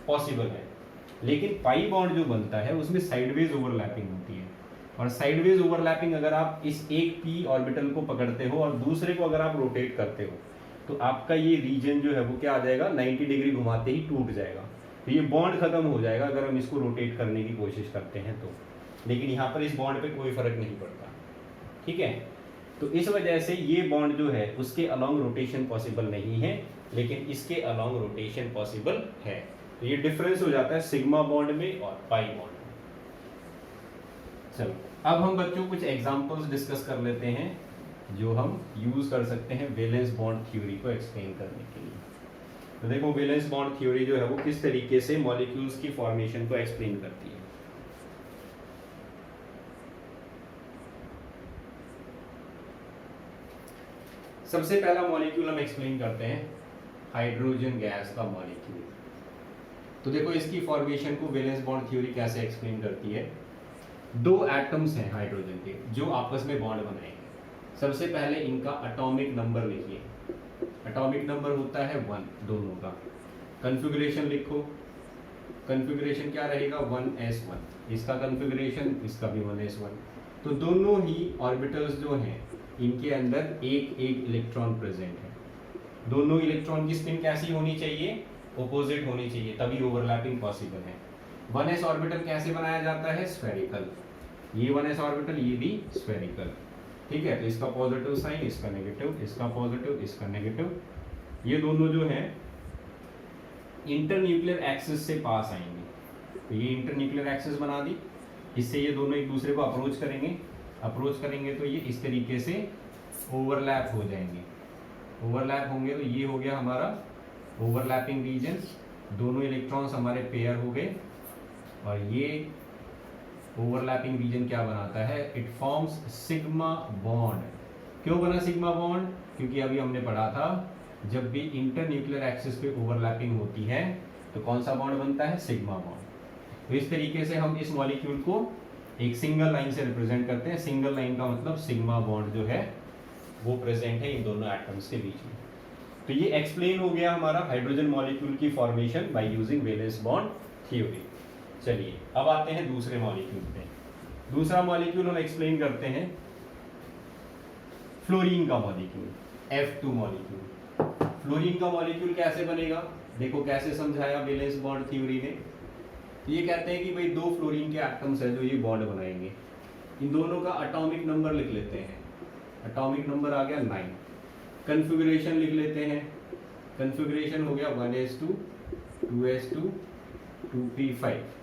[SPEAKER 1] पॉसिबल है। लेकिन पाई बॉन्ड जो बनता है उसमें साइडवेज ओवरलैपिंग होती है, और साइडवेज ओवरलैपिंग अगर आप इस एक पी ऑर्बिटल को पकड़ते हो और दूसरे को अगर आप रोटेट करते हो तो आपका ये रीजन जो है वो क्या आ जाएगा, 90 डिग्री घुमाते ही टूट जाएगा। तो ये बॉन्ड खत्म हो जाएगा अगर हम इसको रोटेट करने की कोशिश करते हैं तो। लेकिन यहाँ पर इस बॉन्ड पे कोई फर्क नहीं पड़ता, ठीक है। तो इस वजह से ये बॉन्ड जो है उसके अलोंग रोटेशन पॉसिबल नहीं है, लेकिन इसके अलोंग रोटेशन पॉसिबल है। तो ये डिफरेंस हो जाता है सिग्मा बॉन्ड में और पाई बॉन्ड में। चलो अब हम बच्चों कुछ एग्जांपल्स डिस्कस कर लेते हैं जो हम यूज कर सकते हैं वैलेंस बॉन्ड थ्योरी को एक्सप्लेन करने के लिए। तो देखो वैलेंस बॉन्ड थ्योरी जो है वो किस तरीके से मॉलिक्यूल्स की फॉर्मेशन को एक्सप्लेन करती है। सबसे पहला मॉलिक्यूल हम एक्सप्लेन करते हैं हाइड्रोजन गैस का मॉलिक्यूल। तो देखो इसकी फॉर्मेशन को वैलेंस बॉन्ड थ्योरी कैसे एक्सप्लेन करती है। दो एटम्स हैं हाइड्रोजन के जो आपस में बॉन्ड बनाएंगे। सबसे पहले इनका एटॉमिक नंबर लिखिए। एटॉमिक नंबर होता है 1 दोनों का। कॉन्फ़िगरेशन लिखो, कॉन्फ़िगरेशन क्या रहेगा 1s1। इसका कॉन्फ़िगरेशन, इसका भी 1s1। तो दोनों ही ऑर्बिटल्स जो हैं इनके अंदर एक एक इलेक्ट्रॉन प्रेजेंट है। दोनों इलेक्ट्रॉन की स्पिन कैसी होनी चाहिए, ऑपोजिट होनी चाहिए, तभी ओवरलैपिंग पॉसिबल है। 1s ऑर्बिटल कैसे बनाया जाता है, स्फेरिकल। ये 1s ऑर्बिटल, ये भी स्फेरिकल, ठीक है। तो इसका पॉजिटिव साइन, इसका नेगेटिव, इसका पॉजिटिव, इसका नेगेटिव। ये दोनों जो हैं इंटरन्यूक्लियर एक्सिस से पास आएंगे। तो ये इंटरन्यूक्लियर एक्सिस बना दी, इससे ये दोनों एक दूसरे को अप्रोच करेंगे तो ये इस तरीके से ओवरलैप हो जाएंगे। ओवरलैप होंगे तो ये हो गया हमारा ओवरलैपिंग रीजन। दोनों इलेक्ट्रॉन्स हमारे पेयर हो गए और ये ओवरलैपिंग रीजन क्या बनाता है, इट फॉर्म्स सिग्मा बॉन्ड। क्यों बना सिग्मा बॉन्ड, क्योंकि अभी हमने पढ़ा था जब भी इंटरन्यूक्लियर एक्सिस पे ओवरलैपिंग होती है तो कौन सा बॉन्ड बनता है, सिग्मा बॉन्ड। तो इस तरीके से हम इस मॉलिक्यूल को एक सिंगल लाइन से रिप्रेजेंट करते हैं। सिंगल लाइन का मतलब सिग्मा बॉन्ड जो है वो प्रेजेंट है इन दोनों एटम्स के बीच में। तो ये एक्सप्लेन हो गया हमारा हाइड्रोजन मॉलिक्यूल की formation by using valence bond theory. चलिए अब आते हैं दूसरे मॉलिक्यूल पे। दूसरा मॉलिक्यूल हम एक्सप्लेन करते हैं फ्लोरीन का मॉलिक्यूल, F2 मॉलिक्यूल। फ्लोरीन का मॉलिक्यूल कैसे बनेगा, देखो कैसे समझाया वैलेंस बॉन्ड थ्योरी ने। ये कहते हैं कि भाई दो फ्लोरीन के एटम्स है जो ये बॉन्ड बनाएंगे। इन दोनों का एटॉमिक नंबर लिख लेते हैं। एटॉमिक नंबर आ गया 9। कॉन्फ़िगरेशन लिख लेते हैं। कॉन्फ़िगरेशन हो गया 1s2 2s2 2p5।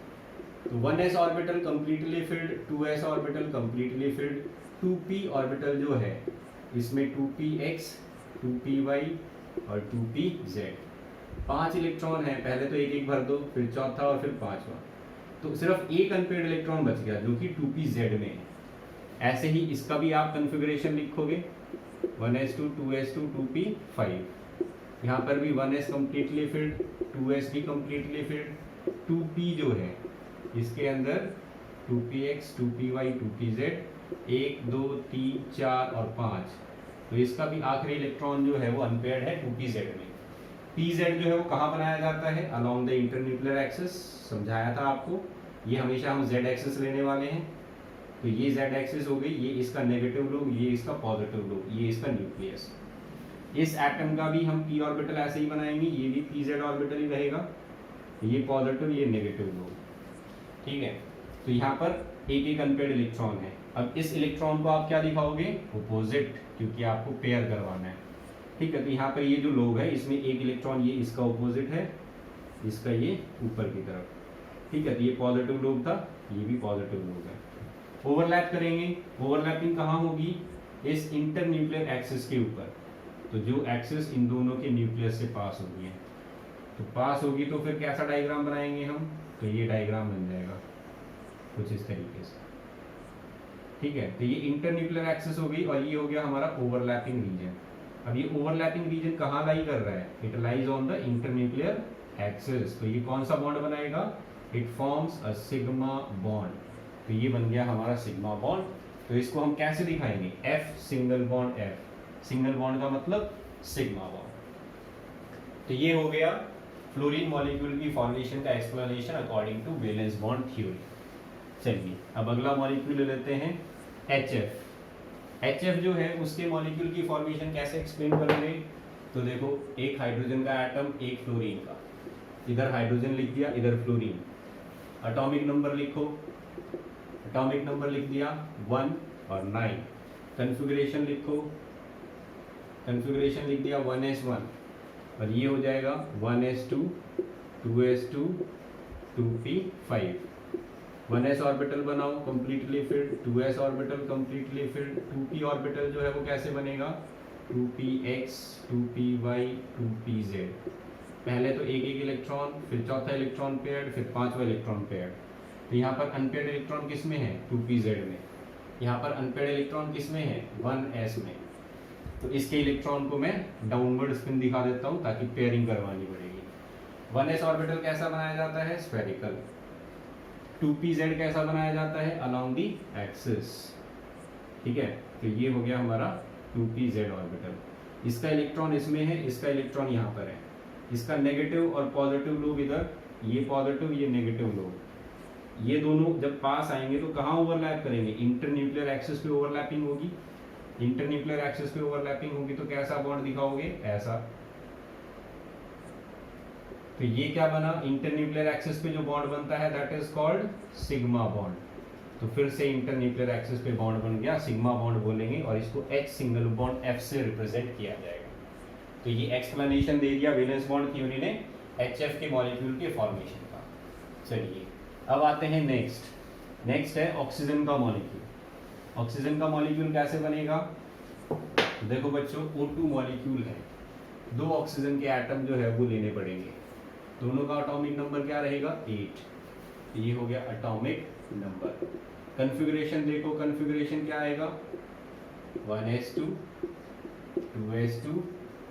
[SPEAKER 1] तो 1s orbital completely filled, 2s orbital completely filled, 2p orbital जो है इसमें 2px 2py और 2pz। 5 इलेक्ट्रॉन है, पहले तो एक एक भर दो, फिर चौथा और फिर पांचवा। तो सिर्फ एक अनपेयर्ड इलेक्ट्रॉन बच गया जो कि 2pz में है। ऐसे ही इसका भी आप कॉन्फ़िगरेशन लिखोगे 1s2 2s2 2p5। यहाँ पर भी 1s कंप्लीटली फिल्ड, 2s भी कंप्लीटली फिल्ड, 2p जो है इसके अंदर 2px 2py 2pz 1 2 3 4 और 5। तो इसका भी आखिरी इलेक्ट्रॉन जो है वो अनपेयर्ड है 2pz में। pz जो है वो कहाँ बनाया जाता है, अलोंग द इंटरन्यूक्लियर एक्सिस। समझाया था आपको, ये हमेशा हम z एक्सिस लेने वाले हैं। तो ये z एक्सिस हो गई, ये इसका नेगेटिव लोब, ये इसका पॉजिटिव लोब, ये इसका न्यूक्लियस। इस एटम का भी हम p ऑर्बिटल ऐसे ही बनाएंगे, ये भी pz ऑर्बिटल ही रहेगा, ये पॉजिटिव ये नेगेटिव लोब, ठीक है। तो यहाँ पर एक एक अनपेयर्ड इलेक्ट्रॉन है। अब इस इलेक्ट्रॉन को आप क्या दिखाओगे, ऑपोजिट, क्योंकि आपको पेयर करवाना है, ठीक है। तो यहाँ पर ये जो लोब है इसमें एक इलेक्ट्रॉन ये इसका ऑपोजिट है, इसका ये ऊपर की तरफ, ठीक है। तो ये पॉजिटिव लोब था, ये भी पॉजिटिव लोब है। ओवरलैप करेंगे, ओवरलैपिंग कहाँ होगी, इस इंटरन्यूक्लियर एक्सिस के ऊपर। तो जो एक्सिस इन दोनों के न्यूक्लियस से पास होगी है, तो पास होगी तो फिर कैसा डायग्राम बनाएंगे हम, तो ये डायग्राम बन जाएगा कुछ इस तरीके से, ठीक है। तो ये इंटरन्यूक्लियर एक्सिस हो गई और ये हो गया हमारा ओवरलैपिंग रीजन। अब ये ओवरलैपिंग रीजन कहाँ लाई कर रहा है, it lies on the internuclear axis. तो ये कौन सा बॉन्ड बनाएगा, it forms a sigma bond. तो ये बन गया हमारा सिग्मा बॉन्ड। तो इसको हम कैसे दिखाएंगे, F single bond, F single bond का मतलब सिग्मा बॉन्ड। तो ये हो गया फ्लोरीन मॉलिक्यूल की फॉर्मेशन का explanation according to valence bond theory. चलिए अब अगला मॉलिक्यूल ले लेते हैं HF। HF जो है उसके मॉलिक्यूल की फॉर्मेशन कैसे एक्सप्लेन करेंगे, तो देखो एक हाइड्रोजन का एटम, एक फ्लोरीन का, इधर हाइड्रोजन लिख दिया, इधर फ्लोरीन। एटॉमिक नंबर लिखो, एटॉमिक नंबर लिख दिया 1 और 9। कन्फिगरेशन लिखो, कन्फिगरेशन लिख दिया 1s1 और ये हो जाएगा 1s2 2s2 2p5। 1s orbital बनाओ completely filled, 2s orbital completely filled, 2p orbital जो है वो कैसे बनेगा, 2px 2py 2pz। पहले तो एक एक इलेक्ट्रॉन, फिर चौथा इलेक्ट्रॉन पेयर्ड, फिर पांचवा इलेक्ट्रॉन पेयर्ड। तो यहाँ पर अनपेयर्ड इलेक्ट्रॉन किस में है, 2pz में। यहाँ पर अनपेयर्ड इलेक्ट्रॉन किस में है, 1s में। तो इसके इलेक्ट्रॉन को मैं डाउनवर्ड स्पिन दिखा देता हूँ ताकि पेयरिंग करवानी पड़ेगी। 1s ऑर्बिटल कैसा बनाया जाता है, स्फेरिकल। 2pz कैसा बनाया जाता है, अलोंग दी एक्सिस, ठीक है। तो ये हो गया हमारा 2pz ऑर्बिटल। इसका इलेक्ट्रॉन इसमें है, इसका इलेक्ट्रॉन यहाँ पर है। इसका नेगेटिव और पॉजिटिव लोब इधर, ये पॉजिटिव ये नेगेटिव लोब, ये दोनों जब पास आएंगे तो कहाँ ओवरलैप करेंगे, इंटरन्यूक्लियर एक्सिस पे ओवरलैपिंग होगी। इंटरन्यूक्लियर एक्सिस पे ओवरलैपिंग होगी तो कैसा बॉन्ड दिखाओगे, ऐसा। तो ये क्या बना, इंटरन्यूक्लियर एक्सिस पे जो बॉन्ड बनता है that is called sigma bond. तो फिर से इंटरन्यूक्लियर एक्सिस पे बॉन्ड बन गया, सिग्मा बॉन्ड बोलेंगे और इसको H सिंगल बॉन्ड F से रिप्रेजेंट किया जाएगा। तो ये एक्सप्लेनेशन दे दिया वैलेंस बॉन्ड थ्योरी ने HF के मॉलिक्यूल के फॉर्मेशन का। चलिए अब आते हैं नेक्स्ट। नेक्स्ट है ऑक्सीजन का मॉलिक्यूल। ऑक्सीजन का मॉलिक्यूल कैसे बनेगा, देखो बच्चों O2 मॉलिक्यूल है, 2 ऑक्सीजन के एटम जो है वो लेने पड़ेंगे। दोनों का एटॉमिक नंबर क्या रहेगा, 8। ये हो गया एटॉमिक नंबर। कन्फिगरेशन देखो, कन्फिगरेशन क्या आएगा, 1s2 2s2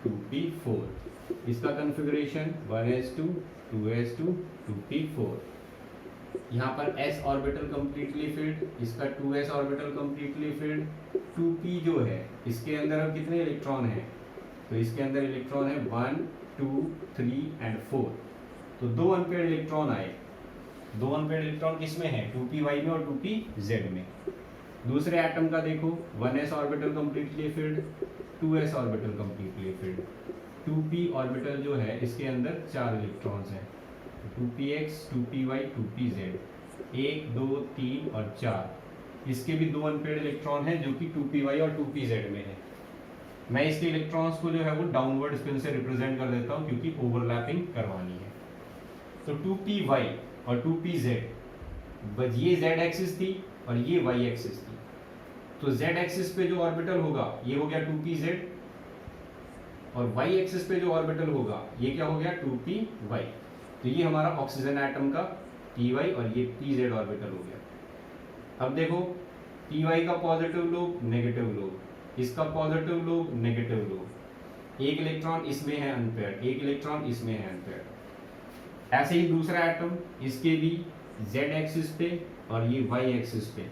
[SPEAKER 1] 2p4। इसका कन्फिगरेशन 1s2 2s2 2p4। यहाँ पर s ऑर्बिटल कंप्लीटली फिल्ड, इसका 2s orbital completely filled. 2p जो है इसके अंदर अब कितने इलेक्ट्रॉन हैं, तो इसके अंदर इलेक्ट्रॉन है 1 2 3 एंड 4। तो 2 अनपेयर्ड इलेक्ट्रॉन आए। 2 अनपेयर्ड इलेक्ट्रॉन किस में है, 2py में और 2pz में। दूसरे एटम का देखो, 1s orbital completely filled, 2s orbital completely filled. 2p orbital जो है इसके अंदर 4 इलेक्ट्रॉन्स हैं, 2px 2py 2pz, 1 2 3 और 4। इसके भी 2 अनपेयर्ड इलेक्ट्रॉन हैं जो कि 2py और 2pz में है। मैं इसके इलेक्ट्रॉन्स को जो है वो डाउनवर्ड स्पिन से रिप्रेजेंट कर देता हूँ क्योंकि ओवरलैपिंग करवानी है। तो 2py और 2pz, ये z एक्सिस थी और ये y एक्सिस थी। तो z एक्सिस पे जो ऑर्बिटल होगा ये हो गया 2pz और y एक्सिस पे जो ऑर्बिटल होगा ये क्या हो गया, 2py। तो ये हमारा ऑक्सीजन एटम का py और ये pz ऑर्बिटल हो गया। अब देखो py का पॉजिटिव लोब नेगेटिव लोब, इसका पॉजिटिव लोब नेगेटिव लोब, एक इलेक्ट्रॉन इसमें है अनपेयर्ड, एक इलेक्ट्रॉन इसमें है अनपेयर्ड। ऐसे ही दूसरा एटम, इसके भी z एक्सिस पे और ये y एक्सिस पे,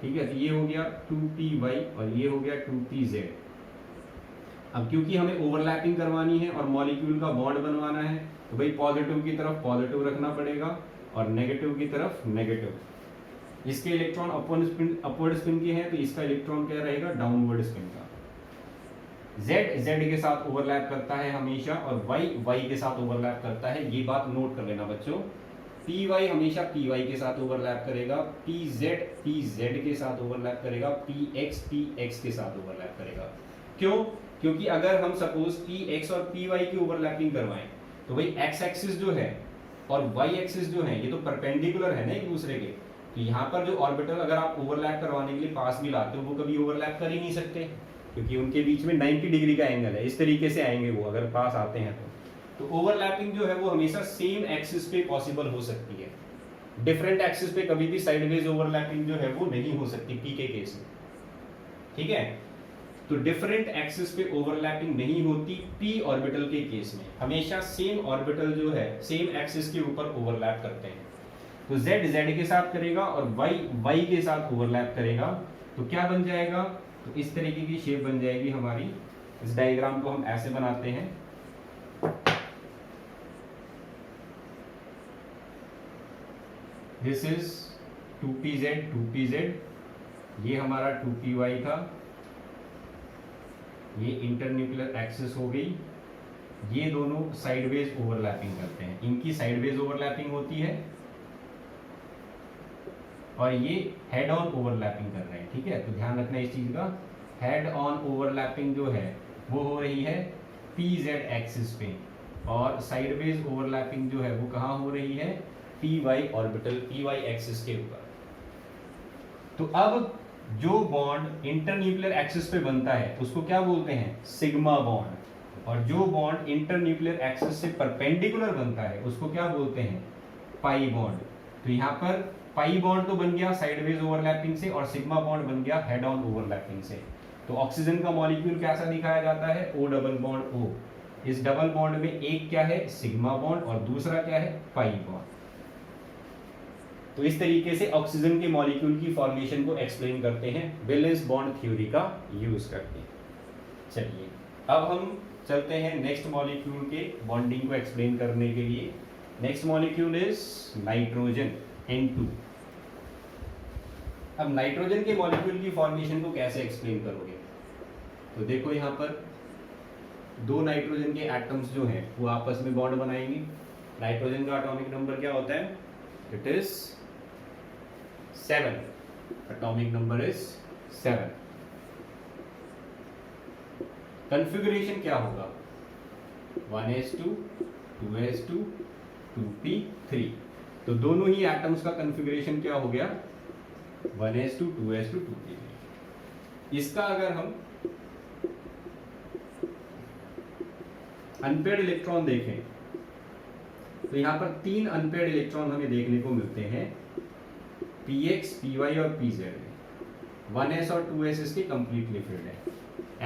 [SPEAKER 1] ठीक है। तो ये हो गया 2py और ये हो गया 2pz। अब क्योंकि हमें ओवरलैपिंग करवानी है और मॉलिक्यूल का बॉन्ड बनवाना है तो भाई पॉजिटिव की तरफ पॉजिटिव रखना पड़ेगा और नेगेटिव की तरफ नेगेटिव। इसके इलेक्ट्रॉन अपवर्ड स्पिन के हैं तो इसका इलेक्ट्रॉन क्या रहेगा, डाउनवर्ड स्पिन का। z के साथ ओवरलैप करता है हमेशा और y के साथ ओवरलैप करता है। ये बात नोट कर लेना बच्चों, py हमेशा py के साथ ओवरलैप करेगा, pz के साथ ओवरलैप करेगा, px के साथ ओवरलैप करेगा। क्यों, क्योंकि अगर हम सपोज px और py की ओवरलैपिंग करवाएं तो भाई x एक्सिस जो है और y एक्सिस जो है ये तो परपेंडिकुलर है ना एक दूसरे के। तो यहाँ पर जो ऑर्बिटल अगर आप ओवरलैप करवाने के लिए पास भी लाते हो वो कभी ओवरलैप कर ही नहीं सकते क्योंकि उनके बीच में 90 डिग्री का एंगल है, इस तरीके से आएंगे वो अगर पास आते हैं तो ओवरलैपिंग जो है वो हमेशा सेम एक्सिस पे पॉसिबल हो सकती है, डिफरेंट एक्सिस पे कभी भी साइडवेज ओवरलैपिंग जो है वो नहीं हो सकती पी के केस में, ठीक है। तो डिफरेंट एक्सिस पे ओवरलैपिंग नहीं होती पी ऑर्बिटल के केस में, हमेशा सेम ऑर्बिटल जो है सेम एक्सिस के ऊपर ओवरलैप करते हैं। तो z z के साथ करेगा और y y के साथ ओवरलैप करेगा, तो क्या बन जाएगा, तो इस तरीके की शेप बन जाएगी हमारी। इस डायग्राम को हम ऐसे बनाते हैं, दिस इज 2pz, ये हमारा 2py था, ये इंटरन्यूक्लियर एक्सिस हो गई, ये दोनों साइडवेज ओवरलैपिंग करते हैं, इनकी साइडवेज ओवरलैपिंग होती है और ये हेड ऑन ओवरलैपिंग कर रहे हैं, ठीक है। तो ध्यान रखना इस चीज का, हेड ऑन ओवरलैपिंग जो है वो हो रही है pz एक्सिस पे, और साइडवेज ओवरलैपिंग जो है वो कहाँ हो रही है, py ऑर्बिटल py एक्सिस के ऊपर। तो अब जो बॉन्ड इंटरन्यूक्लियर एक्सिस पे बनता है उसको क्या बोलते हैं, सिग्मा बॉन्ड, और जो बॉन्ड इंटरन्यूक्लियर एक्सिस से परपेंडिकुलर बनता है उसको क्या बोलते हैं, पाई बॉन्ड। तो यहाँ पर पाई बॉन्ड तो बन गया साइडवेज ओवरलैपिंग से और सिग्मा बॉन्ड बन गया हेड ऑन ओवरलैपिंग से। तो ऑक्सीजन का मॉलिक्यूल कैसा दिखाया जाता है, O डबल बॉन्ड O। इस डबल बॉन्ड में एक क्या है, सिग्मा बॉन्ड, और दूसरा क्या है, पाई बॉन्ड। तो इस तरीके से ऑक्सीजन के मॉलिक्यूल की फॉर्मेशन को एक्सप्लेन करते हैं वैलेंस बॉन्ड थ्योरी का यूज करके। चलिए अब हम चलते हैं नेक्स्ट मॉलिक्यूल के बॉन्डिंग को एक्सप्लेन करने के लिए। Next molecule is nitrogen N2। अब नाइट्रोजन के मॉलिक्यूल की फॉर्मेशन को कैसे एक्सप्लेन करोगे, तो देखो यहाँ पर दो नाइट्रोजन के एटम्स जो हैं वो आपस में बॉन्ड बनाएंगे। नाइट्रोजन का एटॉमिक नंबर क्या होता है, it is 7, atomic number is 7। Configuration क्या होगा, 1s2 2s2 2p3। तो दोनों ही एटम्स का कॉन्फ़िगरेशन क्या हो गया, 1s2 2s2 2p3। इसका अगर हम अनपेयर्ड इलेक्ट्रॉन देखें तो यहाँ पर 3 अनपेयर्ड इलेक्ट्रॉन हमें देखने को मिलते हैं, px py और pz में। 1s और 2s इसके कंप्लीटली फिल्ड है।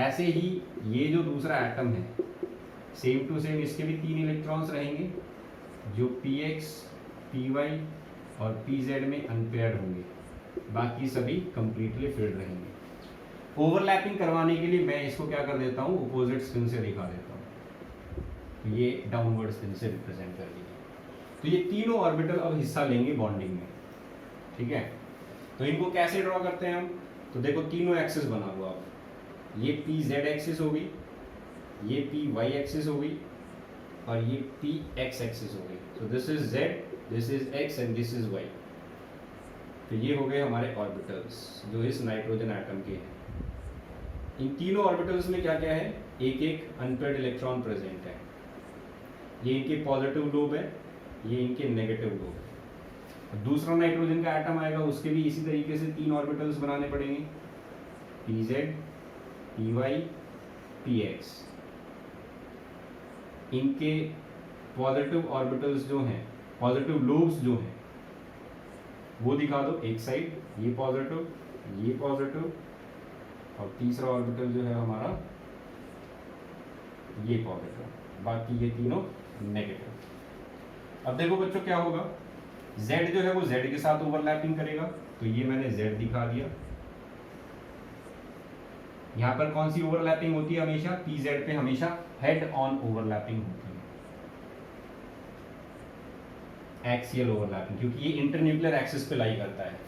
[SPEAKER 1] ऐसे ही ये जो दूसरा एटम है सेम टू सेम इसके भी 3 इलेक्ट्रॉन्स रहेंगे जो px py और pz में अनपेयर्ड होंगे, बाकी सभी कंप्लीटली फिल्ड रहेंगे। ओवरलैपिंग करवाने के लिए मैं इसको क्या कर देता हूँ, अपोजिट स्पिन से दिखा देता हूँ, ये डाउनवर्ड स्पिन से रिप्रेजेंट कर लीजिए। तो ये तीनों ऑर्बिटल अब हिस्सा लेंगे बॉन्डिंग में, ठीक है। तो इनको कैसे ड्रॉ करते हैं हम, तो देखो तीनों एक्सिस बना हुआ, अब ये pz एक्सिस होगी, ये py एक्सिस होगी और ये px एक्सिस होगी। तो this is z, this is x and this is y। तो ये हो गए हमारे ऑर्बिटल्स जो इस नाइट्रोजन एटम के हैं। इन तीनों ऑर्बिटल्स में क्या क्या है, एक एक अनपेयर्ड इलेक्ट्रॉन प्रेजेंट है। ये इनके पॉजिटिव लोब है, ये इनके नेगेटिव लोब है। दूसरा नाइट्रोजन का एटम आएगा, उसके भी इसी तरीके से 3 ऑर्बिटल्स बनाने पड़ेंगे, pz py px। इनके पॉजिटिव ऑर्बिटल्स जो हैं, पॉजिटिव लोब्स जो हैं वो दिखा दो एक साइड, ये पॉजिटिव और तीसरा ऑर्बिटल जो है हमारा ये पॉजिटिव, बाकी ये तीनों नेगेटिव। अब देखो बच्चों क्या होगा, Z जो है वो Z के साथ ओवरलैपिंग करेगा, तो ये मैंने Z दिखा दिया। यहां पर कौन सी ओवरलैपिंग होती है, हमेशा pz पे हमेशा हेड ऑन ओवरलैपिंग होती है, एक्सियल ओवरलैपिंग, क्योंकि ये इंटरन्यूक्लियर एक्सिस पे लाई करता है।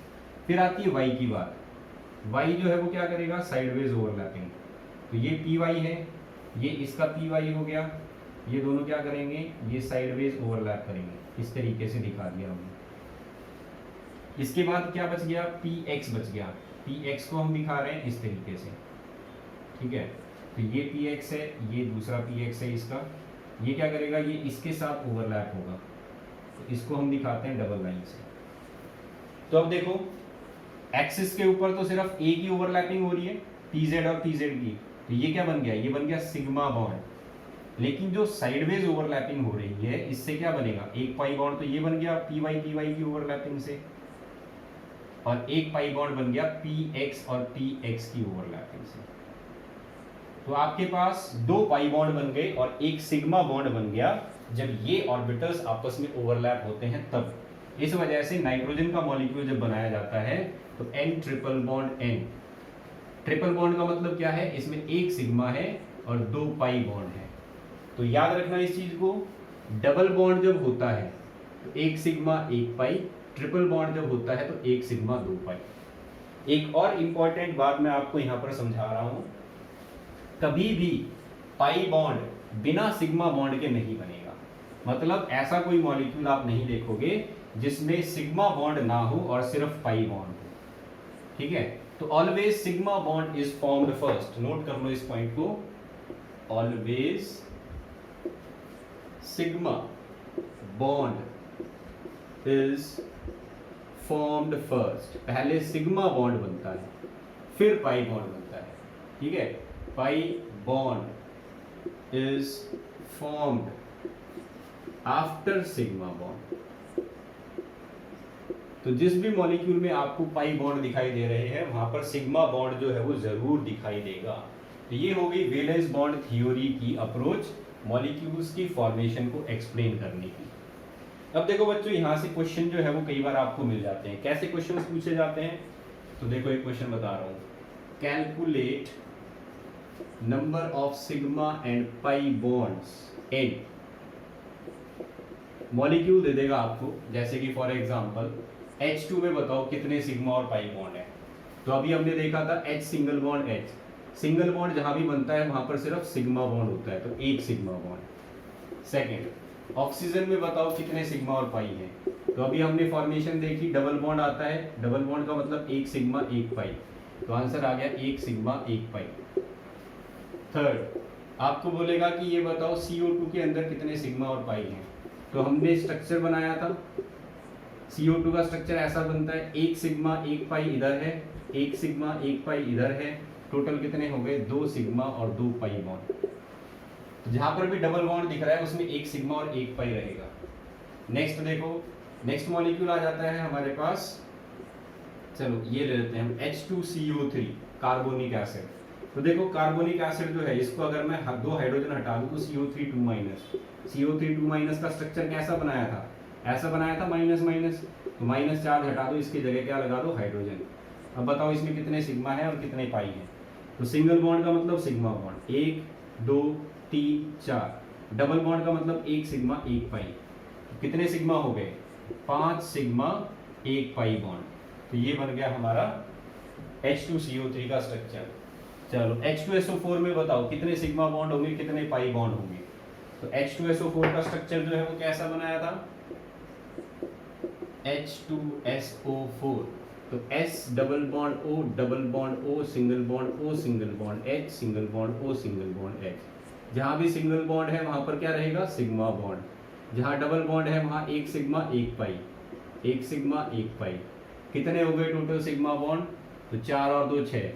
[SPEAKER 1] फिर आती है y की बात, y जो है वो क्या करेगा, साइडवेज ओवरलैपिंग। तो ये py है, ये इसका py हो गया, ये दोनों क्या करेंगे, ये साइडवेज ओवरलैप करेंगे, इस तरीके से दिखा दिया हमने। इसके बाद क्या बच गया, px बच गया, px को हम दिखा रहे हैं इस तरीके से, ठीक है। तो ये px है, ये दूसरा px है इसका, ये क्या करेगा, ये इसके साथ ओवरलैप होगा, तो इसको हम दिखाते हैं डबल लाइन से। तो अब देखो एक्सिस के ऊपर तो सिर्फ एक ही ओवरलैपिंग हो रही है pz और pz की, तो ये क्या बन गया, ये बन गया सिग्मा बॉन्ड। लेकिन जो साइडवेज ओवरलैपिंग हो रही है इससे क्या बनेगा, एक पाई बॉन्ड तो ये बन गया पी वाई की ओवरलैपिंग से, और एक पाई बॉन्ड बन गया पी एक्स और टी एक्स की ओवरलैपिंग से। तो आपके पास दो पाई बॉन्ड बन गए और एक सिग्मा बॉन्ड बन गया जब ये ऑर्बिटल्स आपस में ओवरलैप होते हैं तब। इस वजह से नाइट्रोजन का मॉलिक्यूल जब बनाया जाता है तो N triple bond N, triple bond का मतलब क्या है, इसमें एक सिग्मा है और दो पाई बॉन्ड है। तो याद रखना इस चीज को, डबल बॉन्ड जब होता है तो एक सिग्मा एक पाई, ट्रिपल बॉन्ड जब होता है तो एक सिग्मा दो पाई। एक और इंपॉर्टेंट बात मैं आपको यहां पर समझा रहा हूं, कभी भी पाई बॉन्ड बिना सिग्मा बॉन्ड के नहीं बनेगा। मतलब ऐसा कोई मॉलिक्यूल आप नहीं देखोगे जिसमें सिग्मा बॉन्ड ना हो और सिर्फ पाई बॉन्ड हो, ठीक है। तो always sigma bond is formed first, note कर लो इस पॉइंट को, always sigma bond is formed first. पहले सिग्मा बॉन्ड बनता है फिर पाई बॉन्ड बनता है, ठीक है। Pi bond is formed after sigma bond. तो जिस भी मॉलिक्यूल में आपको पाई बॉन्ड दिखाई दे रहे हैं वहां पर सिग्मा बॉन्ड जो है वो जरूर दिखाई देगा। तो ये हो गई वैलेंस बॉन्ड थ्योरी की अप्रोच मॉलिक्यूल्स की फॉर्मेशन को एक्सप्लेन करने की। अब देखो बच्चों, यहां से क्वेश्चन जो है वो कई बार आपको मिल जाते हैं। कैसे क्वेश्चन पूछे जाते हैं, तो देखो एक क्वेश्चन बता रहा हूं, calculate number of sigma and pi bonds in. Molecule दे देगा आपको, जैसे कि फॉर एग्जांपल H2 में बताओ कितने सिग्मा और पाई बॉन्ड है। तो अभी हमने देखा था H single bond H, single bond जहां भी बनता है वहां पर सिर्फ सिग्मा बॉन्ड होता है, तो एक सिग्मा बॉन्ड। सेकेंड, ऑक्सीजन में बताओ कितने सिग्मा और पाई है। तो अभी हमने फॉर्मेशन देखी, डबल बॉन्ड आता है, डबल बॉन्ड का मतलब एक सिग्मा एक पाई, तो आंसर आ गया एक सिग्मा एक पाई। थर्ड, आपको बोलेगा कि ये बताओ CO2 के अंदर कितने सिग्मा और पाई हैं। तो हमने स्ट्रक्चर बनाया था, CO2 का स्ट्रक्चर ऐसा बनता है, एक सिग्मा एक पाई इधर है, एक सिग्मा एक पाई इधर है, टोटल कितने हो गए, दो सिग्मा और दो पाई बॉन्ड। तो जहां पर भी डबल बॉन्ड दिख रहा है उसमें एक सिग्मा और एक पाई रहेगा। नेक्स्ट देखो, नेक्स्ट मॉलिक्यूल आ जाता है हमारे पास, चलो ये ले लेते हैं हम H2CO3 कार्बोनिक एसिड। तो देखो कार्बोनिक एसिड जो है इसको अगर मैं दो हाइड्रोजन हटा दूं तो CO3 2 का स्ट्रक्चर कैसा बनाया था, ऐसा बनाया था माइनस माइनस, तो माइनस चार्ज हटा दो, इसकी जगह क्या लगा दो, हाइड्रोजन। अब बताओ इसमें कितने सिग्मा है और कितने पाई है। तो सिंगल बॉन्ड का मतलब सिग्मा बॉन्ड, 1 2 3 4, डबल बॉन्ड का मतलब एक सिग्मा एक पाई, तो कितने सिग्मा हो गए, 5 सिग्मा एक पाई बॉन्ड। तो ये बन गया हमारा H2CO3 का स्ट्रक्चर। चलो H2SO4 में बताओ कितने सिग्मा बॉन्ड होंगे कितने पाई बॉन्ड होंगे। तो H2SO4 का स्ट्रक्चर जो है वो कैसा बनाया था, H2SO4, तो S double bond O double bond O single bond O single bond H single bond O single bond H। जहां भी सिंगल बॉन्ड है वहां पर क्या रहेगा, सिग्मा बॉन्ड। जहां डबल बॉन्ड है वहां एक सिग्मा एक पाई, एक सिग्मा एक पाई। कितने हो गए टोटल सिग्मा बॉन्ड, तो 4 और 2 6,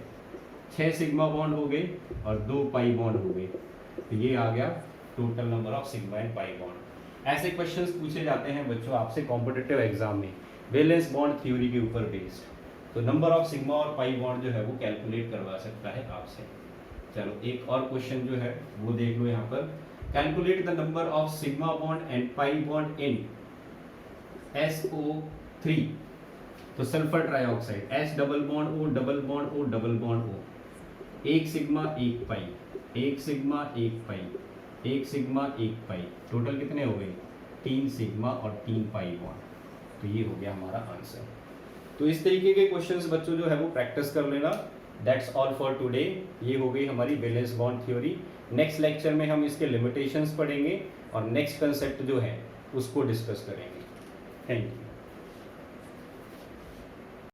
[SPEAKER 1] 6 सिग्मा बॉन्ड हो गए और 2 पाई बॉन्ड हो गए। तो ये आ गया total number of sigma and pi bond. ऐसे क्वेश्चंस पूछे जाते हैं बच्चों आपसे कॉम्पिटिटिव एग्जाम में वैलेंस बॉन्ड थ्योरी के ऊपर बेस्ड। तो नंबर ऑफ सिग्मा और पाई बॉन्ड जो है वो कैलकुलेट करवा सकता है आपसे। चलो एक और क्वेश्चन जो है वो देख लो यहाँ पर, calculate the number of sigma bond and pi bond in SO3। तो sulphur trioxide, H double bond O double bond O double bond O, एक सिग्मा एक पाई, एक सिग्मा एक पाई, एक सिग्मा एक पाई, टोटल कितने हो गए, 3 सिग्मा और 3 पाई बॉन्ड। तो ये हो गया हमारा आंसर। तो इस तरीके के क्वेश्चंस बच्चों जो है वो प्रैक्टिस कर लेना। That's all for today. ये हो गई हमारी valence bond theory. Next lecture में हम इसके लिमिटेशंस पढ़ेंगे और नेक्स्ट कंसेप्ट जो है उसको डिस्कस करेंगे। Thank you.